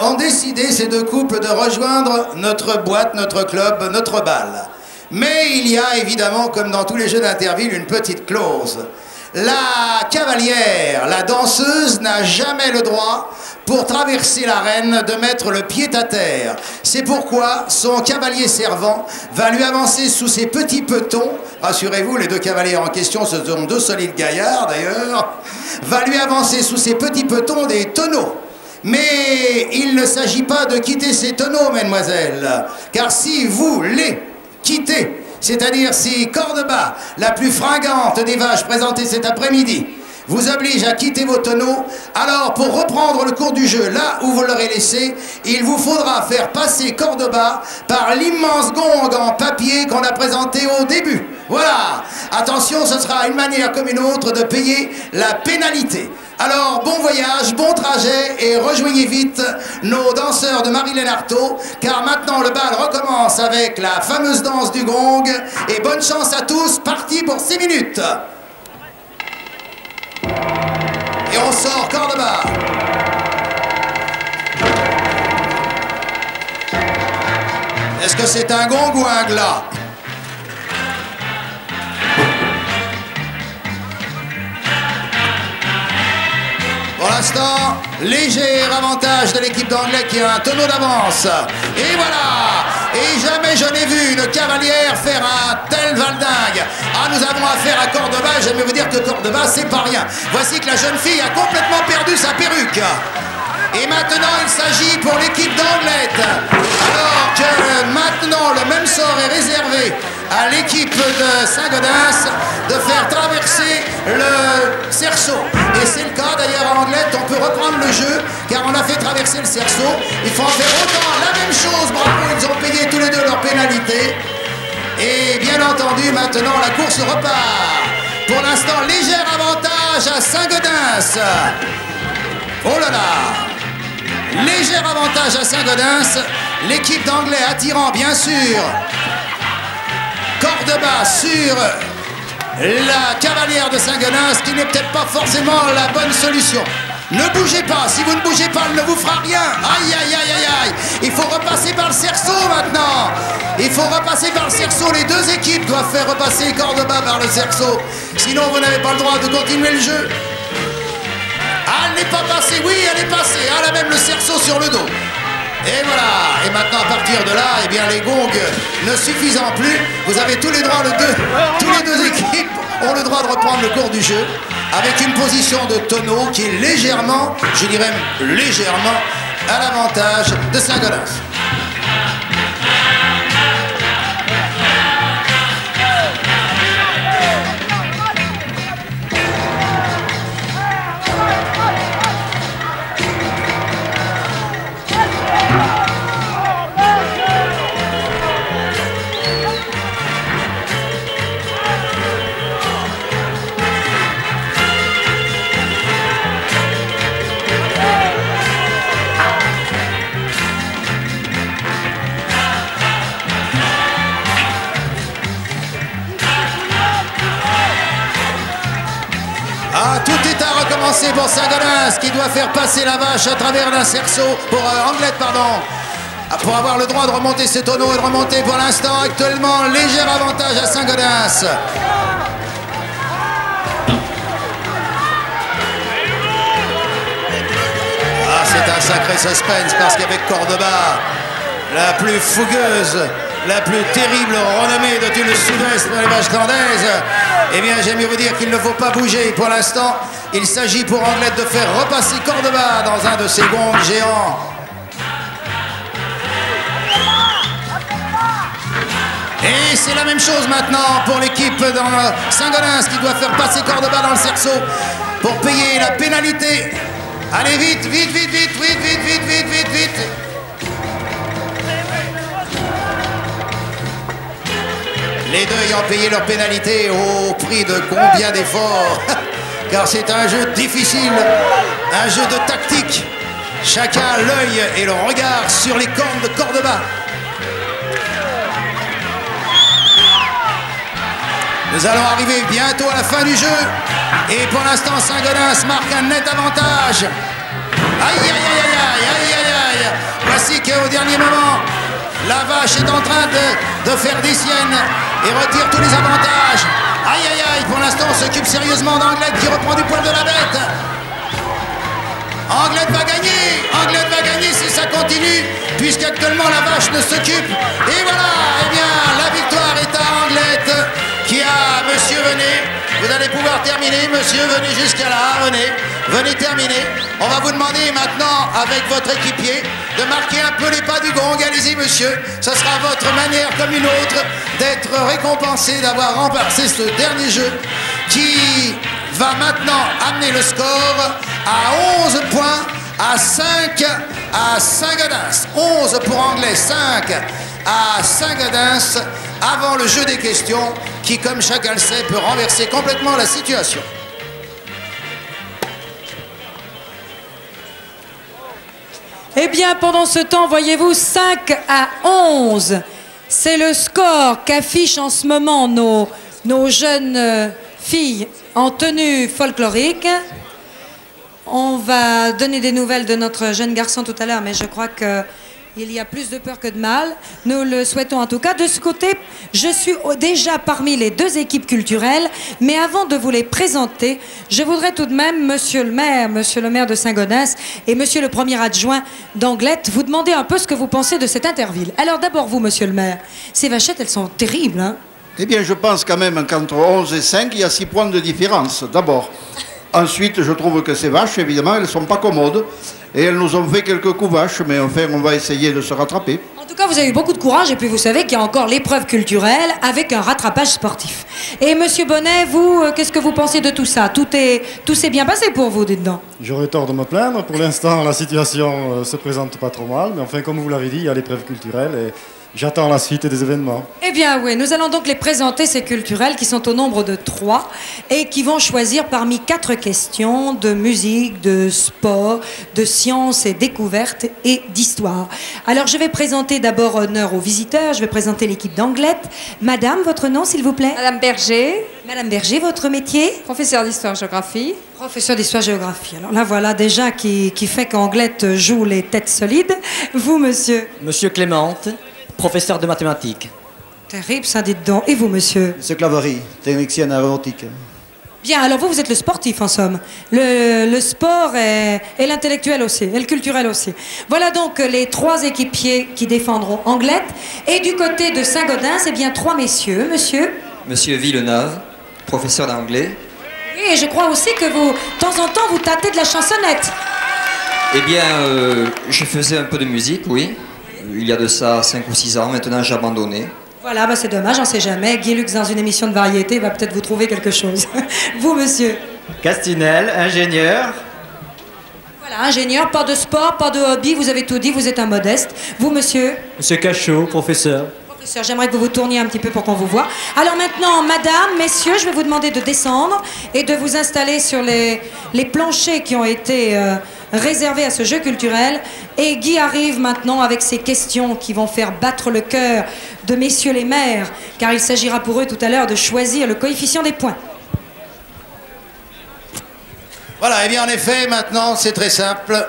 ont décidé, ces 2 couples, de rejoindre notre boîte, notre club, notre bal. Mais il y a évidemment, comme dans tous les jeux d'Interville, une petite clause. La cavalière, la danseuse, n'a jamais le droit, pour traverser l'arène, de mettre le pied à terre. C'est pourquoi son cavalier servant va lui avancer sous ses petits petons, rassurez-vous, les 2 cavaliers en question, ce sont 2 solides gaillards d'ailleurs, va lui avancer sous ses petits petons des tonneaux. Mais il ne s'agit pas de quitter ces tonneaux, mesdemoiselles, car si vous les quittez, c'est-à-dire si Cordoba, la plus fringante des vaches présentées cet après-midi, vous oblige à quitter vos tonneaux, alors pour reprendre le cours du jeu là où vous l'aurez laissé, il vous faudra faire passer Cordoba par l'immense gong en papier qu'on a présenté au début. Voilà. Attention, ce sera une manière comme une autre de payer la pénalité. Alors, bon voyage, bon trajet et rejoignez vite nos danseurs de Marilyn Artaud, car maintenant le bal recommence avec la fameuse danse du gong. Et bonne chance à tous, parti pour 6 minutes. Et on sort Cordoba. Est-ce que c'est un gong ou un glas? Pour l'instant, léger avantage de l'équipe d'Anglais qui a un tonneau d'avance. Et voilà! Et jamais je n'ai vu une cavalière faire un tel valdingue. Ah, nous avons affaire à Cordoba, et j'aime vous dire que Cordoba, c'est pas rien. Voici que la jeune fille a complètement perdu sa perruque. Et maintenant, il s'agit pour l'équipe d'Anglette. Alors que maintenant, le même sort est réservé à l'équipe de Saint-Gaudens de faire traverser le cerceau. Et c'est le cas d'ailleurs à Anglette, on peut reprendre le jeu car on a fait traverser le cerceau. Il faut en faire autant, la même chose, bravo, ils ont payé tous les deux leur pénalité. Et bien entendu, maintenant la course repart. Pour l'instant, léger avantage à Saint-Gaudens. Oh là là! Léger avantage à Saint-Gaudens. L'équipe d'Anglais attirant bien sûr Cordoba sur la cavalière de Saint-Gaudens, qui n'est peut-être pas forcément la bonne solution. Ne bougez pas, si vous ne bougez pas, elle ne vous fera rien. Aïe, aïe, aïe, aïe, aïe. Il faut repasser par le cerceau maintenant. Il faut repasser par le cerceau. Les deux équipes doivent faire repasser Cordoba par le cerceau. Sinon, vous n'avez pas le droit de continuer le jeu. Ah, elle n'est pas passée, oui, elle est passée. Ah, elle a même le cerceau sur le dos. Et voilà. Et maintenant, à partir de là, eh bien, les gongs ne suffisant plus, vous avez tous les droits, tous les deux équipes ont le droit de reprendre le cours du jeu avec une position de tonneau qui est légèrement, je dirais même légèrement, à l'avantage de Saint-Gaudens. Ah, tout est à recommencer pour Saint-Gaudens qui doit faire passer la vache à travers un cerceau pour Anglette, pardon. Pour avoir le droit de remonter ses tonneaux et de remonter pour l'instant actuellement léger avantage à Saint-Gaudens. Ah, c'est un sacré suspense parce qu'avec Cordoba, la plus fougueuse, la plus terrible renommée de tout le sud-ouest pour les vaches landaises, eh bien, j'aime mieux vous dire qu'il ne faut pas bouger. Pour l'instant, il s'agit pour Anglette de faire repasser Cordoba dans un de ces gongs géants. Et c'est la même chose maintenant pour l'équipe dans Saint-Gaudens qui doit faire passer Cordoba dans le cerceau pour payer la pénalité. Allez, vite, vite, vite, vite, vite, vite, vite, vite, vite, vite. Les deux ayant payé leur pénalité au prix de combien d'efforts. Car c'est un jeu difficile, un jeu de tactique. Chacun a l'œil et le regard sur les cornes de Cordoba. Nous allons arriver bientôt à la fin du jeu. Et pour l'instant, Saint-Gaudens marque un net avantage. Aïe, aïe, aïe, aïe, aïe, aïe, aïe. Voici qu'au dernier moment, la vache est en train de faire des siennes et retire tous les avantages. Aïe, aïe, aïe. Pour l'instant, on s'occupe sérieusement d'Anglette qui reprend du poil de la bête. Anglette va gagner. Anglette va gagner si ça continue, puisqu'actuellement la vache ne s'occupe. Et voilà, eh bien, la victoire est à Anglette qui a Monsieur Venet. Vous allez pouvoir terminer, monsieur. Venez jusqu'à là. Venez terminer. On va vous demander maintenant, avec votre équipier, de marquer un peu les pas du gong. Allez-y, monsieur. Ce sera votre manière, comme une autre, d'être récompensé, d'avoir remplacé ce dernier jeu qui va maintenant amener le score à 11 points à 5 à Saint-Gaudens. 11 pour Anglais, 5 à Saint-Gaudens, avant le jeu des questions qui, comme chacun le sait, peut renverser complètement la situation. Eh bien, pendant ce temps, voyez-vous, 5 à 11. C'est le score qu'affichent en ce moment nos jeunes filles en tenue folklorique. On va donner des nouvelles de notre jeune garçon tout à l'heure, mais je crois qu'il y a plus de peur que de mal. Nous le souhaitons en tout cas. De ce côté, je suis déjà parmi les deux équipes culturelles, mais avant de vous les présenter, je voudrais tout de même, monsieur le maire de Saint-Gaudens et monsieur le premier adjoint d'Anglet, vous demander un peu ce que vous pensez de cette interville. Alors d'abord vous, monsieur le maire, ces vachettes, elles sont terribles, hein? Eh bien, je pense quand même qu'entre 11 et 5, il y a 6 points de différence, d'abord. Ensuite, je trouve que ces vaches, évidemment, elles ne sont pas commodes. Et elles nous ont fait quelques coups vaches, mais enfin, on va essayer de se rattraper. En tout cas, vous avez eu beaucoup de courage, et puis vous savez qu'il y a encore l'épreuve culturelle avec un rattrapage sportif. Et monsieur Bonnet, vous, qu'est-ce que vous pensez de tout ça? Tout s'est bien passé pour vous, dites-donc? J'aurais tort de me plaindre. Pour l'instant, la situation se présente pas trop mal. Mais enfin, comme vous l'avez dit, il y a l'épreuve culturelle et j'attends la suite des événements. Eh bien oui, nous allons donc les présenter, ces culturels, qui sont au nombre de 3 et qui vont choisir parmi 4 questions de musique, de sport, de sciences et découvertes et d'histoire. Alors je vais présenter d'abord honneur aux visiteurs, je vais présenter l'équipe d'Anglet. Madame, votre nom s'il vous plaît? Madame Berger. Madame Berger, votre métier? Professeur d'histoire-géographie. Professeur d'histoire-géographie. Alors là voilà déjà qui fait qu'Anglet joue les têtes solides. Vous, monsieur? Monsieur Clémente. Professeur de mathématiques. Terrible, ça, dites donc. Et vous, monsieur? Monsieur Claverie, technicien aéronautique. Bien, alors vous êtes le sportif, en somme. Le sport et l'intellectuel aussi, et le culturel aussi. Voilà donc les 3 équipiers qui défendront Anglet. Et du côté de Saint-Gaudens, eh bien, 3 messieurs. Monsieur? Monsieur Villeneuve, professeur d'anglais. Oui, et je crois aussi que vous, de temps en temps, vous tâtez de la chansonnette. Eh bien, je faisais un peu de musique, oui. Il y a de ça 5 ou 6 ans, maintenant j'ai abandonné. Voilà, bah c'est dommage, on sait jamais. Guy Lux dans une émission de variété va peut-être vous trouver quelque chose. Vous, monsieur? Castinel, ingénieur. Voilà, ingénieur, pas de sport, pas de hobby, vous avez tout dit, vous êtes un modeste. Vous, monsieur? Monsieur Cachot, professeur. Professeur, j'aimerais que vous vous tourniez un petit peu pour qu'on vous voit. Alors maintenant, madame, messieurs, je vais vous demander de descendre et de vous installer sur les planchers qui ont été réservés à ce jeu culturel. Et Guy arrive maintenant avec ses questions qui vont faire battre le cœur de messieurs les maires, car il s'agira pour eux tout à l'heure de choisir le coefficient des points. Voilà, et bien en effet, maintenant, c'est très simple.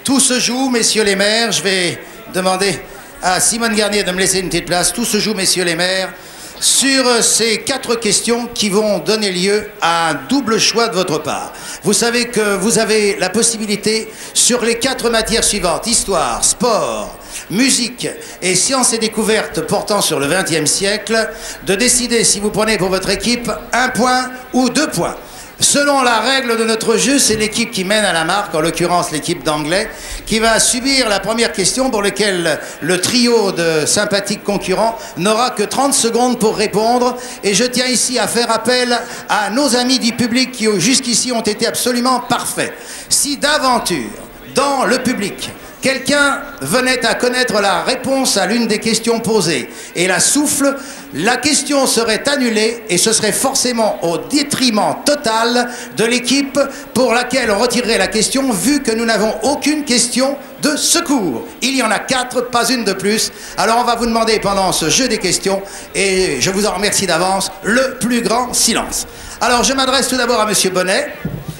Tout se joue, messieurs les maires. Je vais demander à Simone Garnier de me laisser une petite place. Tout se joue, messieurs les maires, sur ces 4 questions qui vont donner lieu à un double choix de votre part. Vous savez que vous avez la possibilité, sur les 4 matières suivantes, histoire, sport, musique et sciences et découvertes portant sur le XXe siècle, de décider si vous prenez pour votre équipe 1 point ou 2 points. Selon la règle de notre jeu, c'est l'équipe qui mène à la marque, en l'occurrence l'équipe d'Anglais, qui va subir la première question pour laquelle le trio de sympathiques concurrents n'aura que 30 secondes pour répondre. Et je tiens ici à faire appel à nos amis du public qui jusqu'ici ont été absolument parfaits. Si d'aventure, dans le public, quelqu'un venait à connaître la réponse à l'une des questions posées et la souffle, la question serait annulée et ce serait forcément au détriment total de l'équipe pour laquelle on retirerait la question, vu que nous n'avons aucune question de secours. Il y en a 4, pas une de plus. Alors on va vous demander pendant ce jeu des questions, et je vous en remercie d'avance, le plus grand silence. Alors je m'adresse tout d'abord à monsieur Bonnet,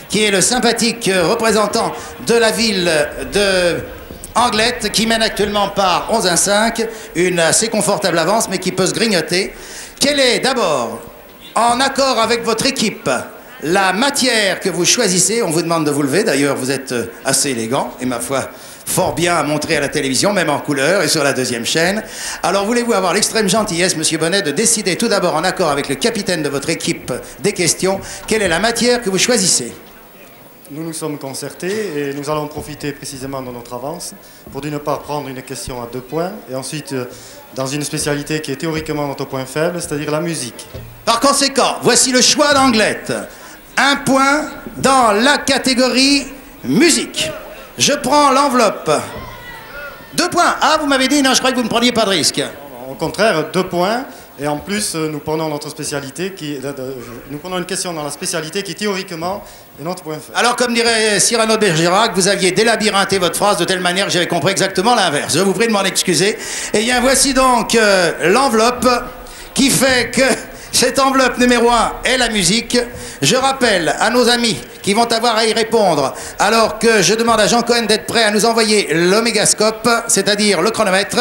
qui est le sympathique représentant de la ville de Anglet, qui mène actuellement par 11 à 5, une assez confortable avance, mais qui peut se grignoter. Quelle est d'abord, en accord avec votre équipe, la matière que vous choisissez? On vous demande de vous lever, d'ailleurs vous êtes assez élégant, et ma foi, fort bien à montrer à la télévision, même en couleur et sur la deuxième chaîne. Alors voulez-vous avoir l'extrême gentillesse, Monsieur Bonnet, de décider tout d'abord en accord avec le capitaine de votre équipe des questions, quelle est la matière que vous choisissez? Nous nous sommes concertés et nous allons profiter précisément de notre avance pour d'une part prendre une question à 2 points et ensuite dans une spécialité qui est théoriquement notre point faible, c'est-à-dire la musique. Par conséquent, voici le choix d'Anglette. 1 point dans la catégorie musique. Je prends l'enveloppe. 2 points. Ah, vous m'avez dit, non, je crois que vous ne preniez pas de risque. Au contraire, 2 points. Et en plus, nous prenons notre spécialité nous prenons une question dans la spécialité qui théoriquement est notre point faible. Alors, comme dirait Cyrano de Bergerac, vous aviez délabyrinthe votre phrase de telle manière que j'avais compris exactement l'inverse. Je vous prie de m'en excuser. Eh bien, voici donc l'enveloppe qui fait que cette enveloppe numéro 1 est la musique. Je rappelle à nos amis qui vont avoir à y répondre, alors que je demande à Jean Cohen d'être prêt à nous envoyer l'omégascope, c'est-à-dire le chronomètre.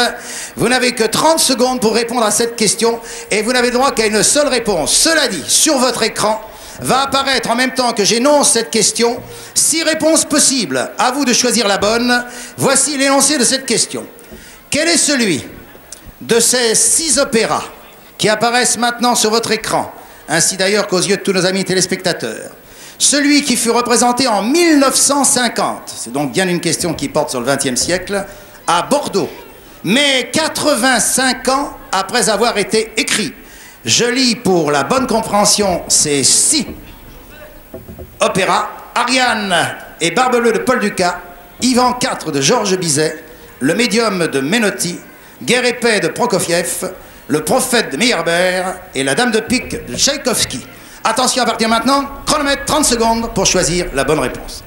Vous n'avez que 30 secondes pour répondre à cette question et vous n'avez droit qu'à une seule réponse. Cela dit, sur votre écran va apparaître en même temps que j'énonce cette question 6 réponses possibles. À vous de choisir la bonne. Voici l'énoncé de cette question. Quel est celui de ces 6 opéras qui apparaissent maintenant sur votre écran, ainsi d'ailleurs qu'aux yeux de tous nos amis téléspectateurs? Celui qui fut représenté en 1950, c'est donc bien une question qui porte sur le XXe siècle, à Bordeaux, mais 85 ans après avoir été écrit. Je lis pour la bonne compréhension ces 6 opéras: Ariane et Barbeleux de Paul Dukas, Ivan IV de Georges Bizet, Le Médium de Menotti, Guerre et paix de Prokofiev, Le Prophète de Meyerbeer et La Dame de pique de Tchaïkovski. Attention, à partir de maintenant, chronomètre 30 secondes pour choisir la bonne réponse.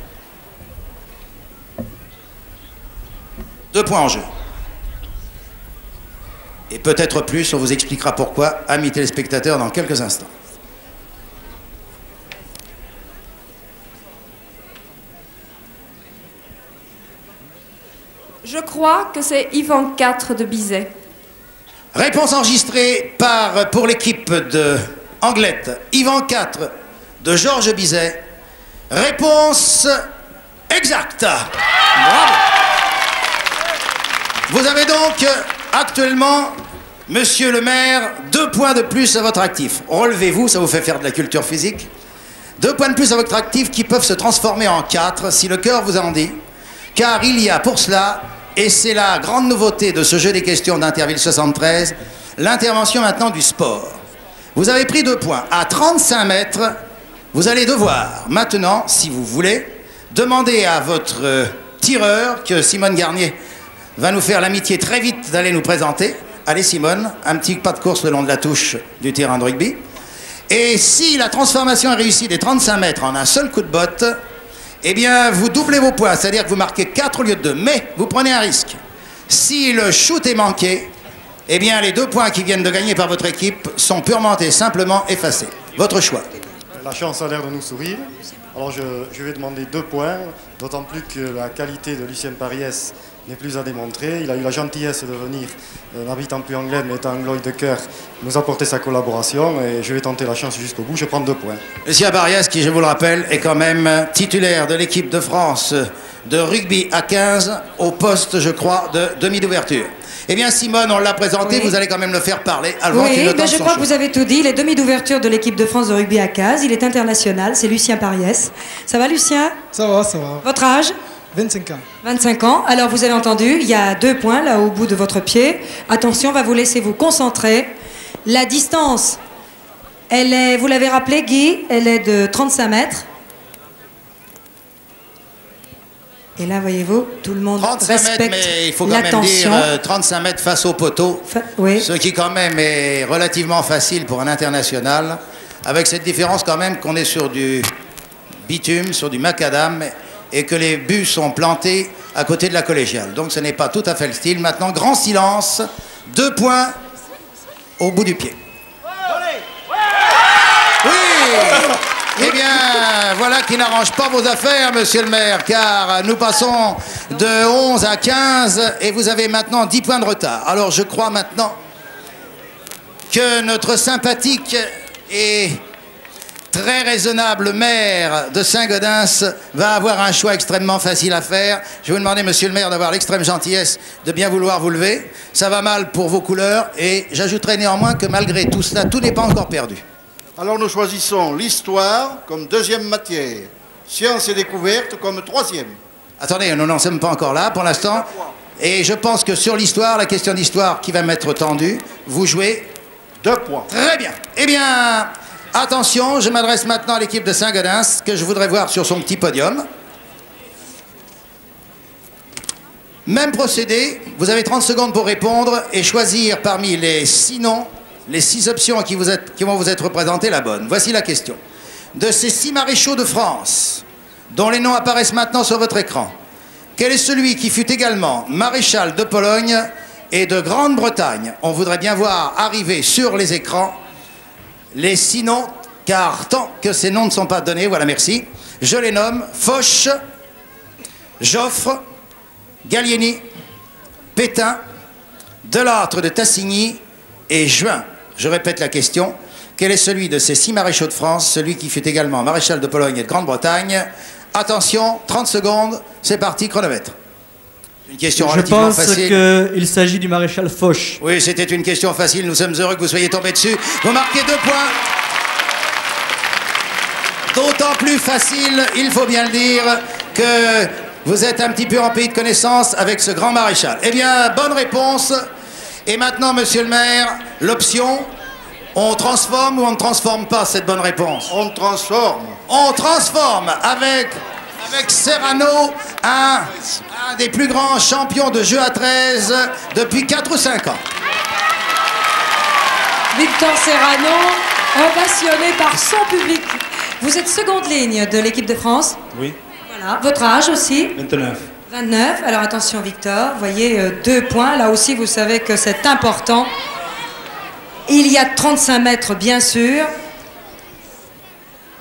2 points en jeu. Et peut-être plus, on vous expliquera pourquoi, amis téléspectateurs, dans quelques instants. Je crois que c'est Ivan IV de Bizet. Réponse enregistrée pour l'équipe de Anglette, Ivan IV de Georges Bizet. Réponse exacte. Bravo. Vous avez donc actuellement, monsieur le maire, 2 points de plus à votre actif. Relevez-vous, ça vous fait faire de la culture physique. 2 points de plus à votre actif qui peuvent se transformer en 4 si le cœur vous en dit. Car il y a pour cela, et c'est la grande nouveauté de ce jeu des questions d'Interville 73, l'intervention maintenant du sport. Vous avez pris 2 points. À 35 mètres, vous allez devoir maintenant, si vous voulez, demander à votre tireur, que Simone Garnier va nous faire l'amitié très vite d'aller nous présenter. Allez Simone, un petit pas de course le long de la touche du terrain de rugby. Et si la transformation est réussie des 35 mètres en un seul coup de botte, eh bien vous doublez vos points, c'est-à-dire que vous marquez 4 au lieu de 2. Mais vous prenez un risque. Si le shoot est manqué, eh bien les 2 points qui viennent de gagner par votre équipe sont purement et simplement effacés. Votre choix. La chance a l'air de nous sourire. Alors je vais demander 2 points, d'autant plus que la qualité de Lucien Pariès n'est plus à démontrer. Il a eu la gentillesse de venir, n'habitant plus anglais, mais étant angloïde de cœur, nous apporter sa collaboration et je vais tenter la chance jusqu'au bout. Je prends 2 points. Lucien Pariès, qui je vous le rappelle, est quand même titulaire de l'équipe de France de rugby à 15 au poste, je crois, de demi d'ouverture. Eh bien Simone, on l'a présenté, oui. Vous allez quand même le faire parler avant qu'il ne tente je crois que vous avez tout dit. Il est demi d'ouverture de l'équipe de France de rugby à 15. Il est international, c'est Lucien Pariès. Ça va Lucien? Ça va, ça va. Votre âge? 25 ans. 25 ans. Alors vous avez entendu, il y a 2 points là au bout de votre pied. Attention, on va vous laisser vous concentrer. La distance, elle est, vous l'avez rappelé Guy, elle est de 35 mètres. Et là, voyez-vous, tout le monde 35 respecte mètres, mais il faut quand même dire 35 mètres face au poteau, oui. Ce qui quand même est relativement facile pour un international, avec cette différence quand même qu'on est sur du bitume, sur du macadam, et que les buts sont plantés à côté de la collégiale. Donc ce n'est pas tout à fait le style. Maintenant, grand silence, 2 points au bout du pied. Oui. Eh bien, voilà qui n'arrange pas vos affaires, monsieur le maire, car nous passons de 11 à 15 et vous avez maintenant 10 points de retard. Alors, je crois maintenant que notre sympathique et très raisonnable maire de Saint-Gaudens va avoir un choix extrêmement facile à faire. Je vais vous demander, monsieur le maire, d'avoir l'extrême gentillesse de bien vouloir vous lever. Ça va mal pour vos couleurs et j'ajouterai néanmoins que malgré tout cela, tout n'est pas encore perdu. Alors nous choisissons l'histoire comme deuxième matière, sciences et découvertes comme troisième. Attendez, nous n'en sommes pas encore là pour l'instant. Et je pense que sur l'histoire, la question d'histoire qui va m'être tendue, vous jouez 2 points. Très bien. Eh bien, attention, je m'adresse maintenant à l'équipe de Saint-Gaudens que je voudrais voir sur son petit podium. Même procédé, vous avez 30 secondes pour répondre et choisir parmi les 6 noms, les 6 options qui vont vous être représentées la bonne. Voici la question. De ces 6 maréchaux de France, dont les noms apparaissent maintenant sur votre écran, quel est celui qui fut également maréchal de Pologne et de Grande-Bretagne? On voudrait bien voir arriver sur les écrans les 6 noms, car tant que ces noms ne sont pas donnés, voilà, merci, je les nomme Foch, Joffre, Gallieni, Pétain, Delattre de Tassigny et Juin. Je répète la question. Quel est celui de ces 6 maréchaux de France, celui qui fut également maréchal de Pologne et de Grande-Bretagne? Attention, 30 secondes, c'est parti, chronomètre. Une question relativement facile. Je pense qu'il s'agit du maréchal Foch. Oui, c'était une question facile, nous sommes heureux que vous soyez tombé dessus. Vous marquez 2 points. D'autant plus facile, il faut bien le dire, que vous êtes un petit peu en pays de connaissance avec ce grand maréchal. Eh bien, bonne réponse. Et maintenant, monsieur le maire, l'option, on transforme ou on ne transforme pas cette bonne réponse? On transforme. On transforme avec Serrano, un des plus grands champions de jeu à 13 depuis 4 ou 5 ans. Victor Serrano, ovationné par son public. Vous êtes seconde ligne de l'équipe de France? Oui. Voilà. Votre âge aussi? 29. 29. Alors attention Victor, voyez 2 points. Là aussi vous savez que c'est important. Il y a 35 mètres bien sûr.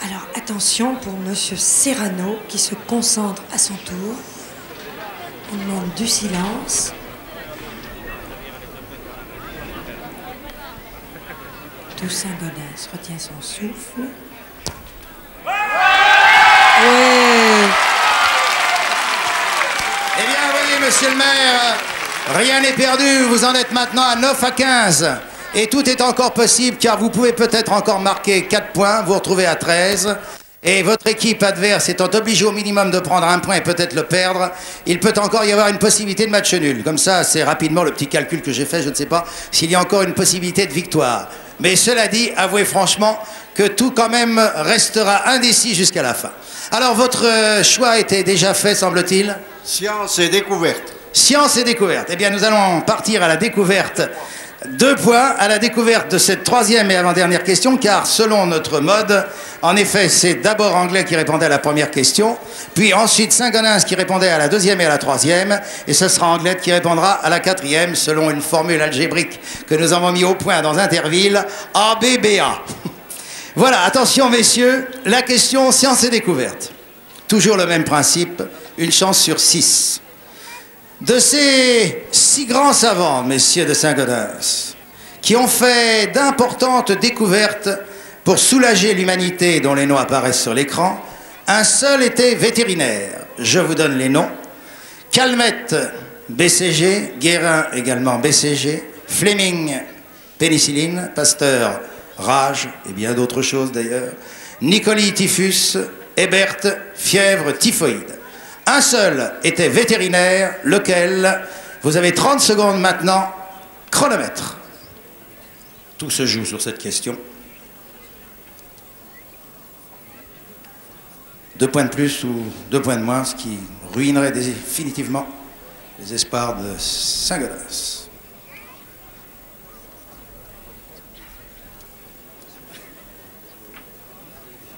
Alors attention pour monsieur Serrano qui se concentre à son tour. On demande du silence. Tout Saint-Gaudens retient son souffle. Oui. Eh bien, voyez, monsieur le maire, rien n'est perdu. Vous en êtes maintenant à 9 à 15. Et tout est encore possible, car vous pouvez peut-être encore marquer 4 points, vous retrouvez à 13. Et votre équipe adverse étant obligée au minimum de prendre 1 point et peut-être le perdre, il peut encore y avoir une possibilité de match nul. Comme ça, c'est rapidement le petit calcul que j'ai fait, je ne sais pas s'il y a encore une possibilité de victoire. Mais cela dit, avouez franchement que tout quand même restera indécis jusqu'à la fin. Alors, votre choix était déjà fait, semble-t-il? Sciences et découvertes. Sciences et découvertes. Eh bien, nous allons partir à la découverte. 2 points à la découverte de cette 3e et avant-dernière question, car selon notre mode, en effet, c'est d'abord Anglais qui répondait à la première question, puis ensuite Saint-Gaudens qui répondait à la 2e et à la 3e, et ce sera Anglette qui répondra à la 4e, selon une formule algébrique que nous avons mis au point dans Interville, ABBA. Voilà, attention messieurs, la question sciences et découvertes. Toujours le même principe, une chance sur 6. De ces 6 grands savants, messieurs de Saint-Gaudens, qui ont fait d'importantes découvertes pour soulager l'humanité dont les noms apparaissent sur l'écran, un seul était vétérinaire. Je vous donne les noms. Calmette, BCG, Guérin également BCG, Fleming, pénicilline, Pasteur, rage et bien d'autres choses d'ailleurs, Nicoli, typhus, Ebert, fièvre typhoïde. Un seul était vétérinaire, lequel? Vous avez 30 secondes maintenant, chronomètre. Tout se joue sur cette question. 2 points de plus ou 2 points de moins, ce qui ruinerait définitivement les espoirs de Saint-Gaudens.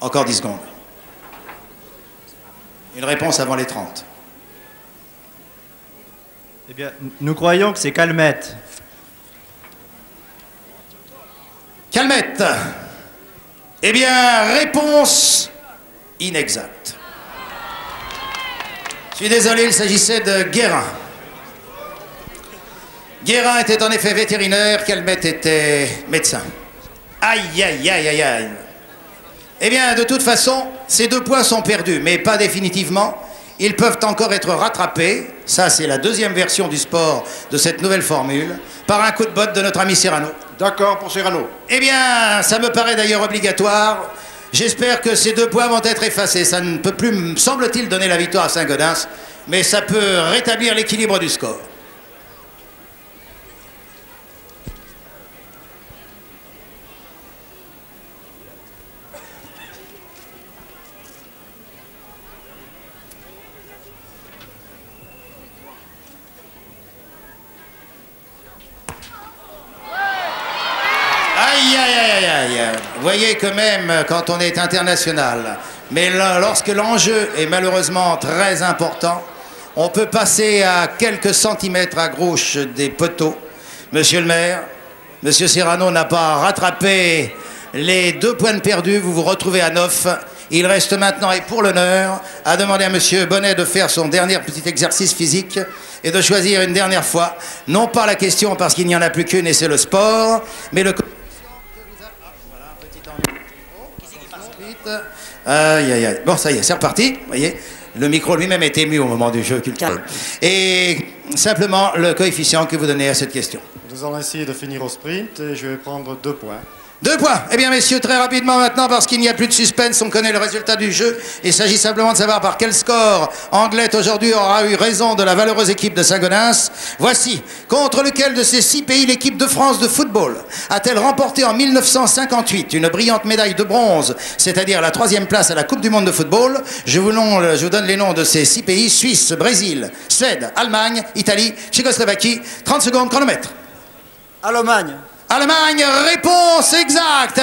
Encore 10 secondes. Une réponse avant les 30. Eh bien, nous croyons que c'est Calmette. Calmette. Eh bien, réponse inexacte. Je suis désolé, il s'agissait de Guérin. Guérin était en effet vétérinaire, Calmette était médecin. Aïe, aïe, aïe, aïe, aïe. Eh bien, de toute façon, ces 2 points sont perdus, mais pas définitivement. Ils peuvent encore être rattrapés, ça c'est la deuxième version du sport de cette nouvelle formule, par un coup de botte de notre ami Serrano. D'accord pour Serrano. Eh bien, ça me paraît d'ailleurs obligatoire. J'espère que ces 2 points vont être effacés. Ça ne peut plus, me semble-t-il, donner la victoire à Saint-Gaudens, mais ça peut rétablir l'équilibre du score. Aïe, aïe, aïe, aïe, aïe. Vous voyez que même quand on est international, mais lorsque l'enjeu est malheureusement très important, on peut passer à quelques centimètres à gauche des poteaux. Monsieur le maire, monsieur Serrano n'a pas rattrapé les 2 points perdus, vous vous retrouvez à 9. Il reste maintenant, et pour l'honneur, à demander à monsieur Bonnet de faire son dernier petit exercice physique et de choisir une dernière fois, non pas la question parce qu'il n'y en a plus qu'une et c'est le sport, mais le... Aïe, aïe, aïe. Bon, ça y est, c'est reparti. Vous voyez, le micro lui-même est ému au moment du jeu culturel. Et simplement, le coefficient que vous donnez à cette question. Nous allons essayer de finir au sprint et je vais prendre 2 points. 2 points. Eh bien, messieurs, très rapidement maintenant, parce qu'il n'y a plus de suspense, on connaît le résultat du jeu. Il s'agit simplement de savoir par quel score Anglette aujourd'hui aura eu raison de la valeureuse équipe de Saint-Gaudens. Voici, contre lequel de ces 6 pays l'équipe de France de football a-t-elle remporté en 1958 une brillante médaille de bronze, c'est-à-dire la 3e place à la Coupe du Monde de football. Je vous donne les noms de ces 6 pays: Suisse, Brésil, Suède, Allemagne, Italie, Tchécoslovaquie. 30 secondes, chronomètre. Allemagne. Allemagne, réponse exacte.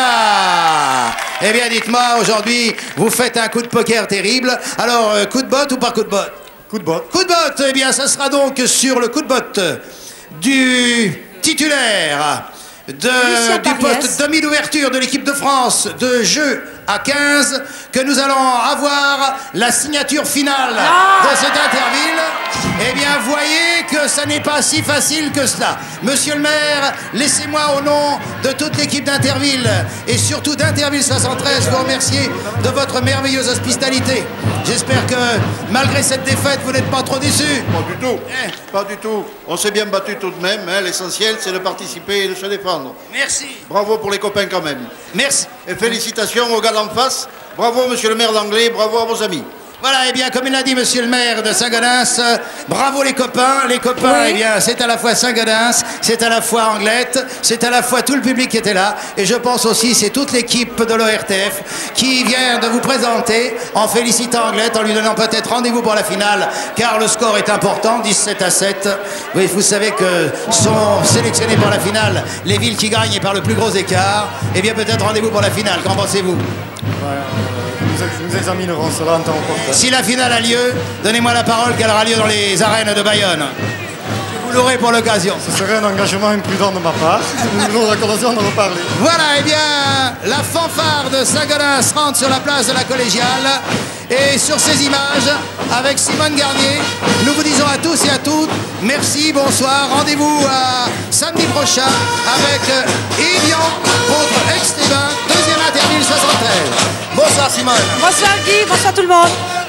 Eh bien, dites-moi, aujourd'hui, vous faites un coup de poker terrible. Alors, coup de botte ou pas coup de botte? Coup de botte. Coup de botte, eh bien, ça sera donc sur le coup de botte du titulaire du poste demi d'ouverture de l'équipe de France de jeu à 15 que nous allons avoir la signature finale de cet Interville. Eh bien, voyez que ça n'est pas si facile que cela. Monsieur le maire, laissez-moi au nom de toute l'équipe d'Interville et surtout d'Interville 73 vous remercier de votre merveilleuse hospitalité. J'espère que malgré cette défaite, vous n'êtes pas trop déçus. Pas du tout. Pas du tout. On s'est bien battu tout de même. Hein. L'essentiel, c'est de participer et de se défendre. Merci. Bravo pour les copains quand même. Merci. Et félicitations aux gars d'en face. Bravo, monsieur le maire d'Anglais. Bravo à vos amis. Voilà, eh bien, comme il l'a dit monsieur le maire de Saint-Gaudens, bravo les copains. Les copains, eh bien, c'est à la fois Saint-Gaudens, c'est à la fois Anglette, c'est à la fois tout le public qui était là. Et je pense aussi, c'est toute l'équipe de l'ORTF qui vient de vous présenter en félicitant Anglette, en lui donnant peut-être rendez-vous pour la finale, car le score est important, 17-7. Oui, vous savez que sont sélectionnés pour la finale les villes qui gagnent et par le plus gros écart. Eh bien, peut-être rendez-vous pour la finale. Qu'en pensez-vous? Nous examinerons cela en temps opportun. Si la finale a lieu, donnez-moi la parole qu'elle aura lieu dans les arènes de Bayonne. Vous l'aurez pour l'occasion. Ce serait un engagement imprudent de ma part. Nous aurons l'occasion d'en reparler. Voilà, eh bien, la fanfare de Saint-Gaudens rentre sur la place de la Collégiale. Et sur ces images, avec Simone Garnier, nous vous disons à tous et à toutes, merci, bonsoir. Rendez-vous samedi prochain avec Evian contre Aix-les-Bains, deuxième Interville 73. Bonsoir Simone. Bonsoir Guy, bonsoir tout le monde.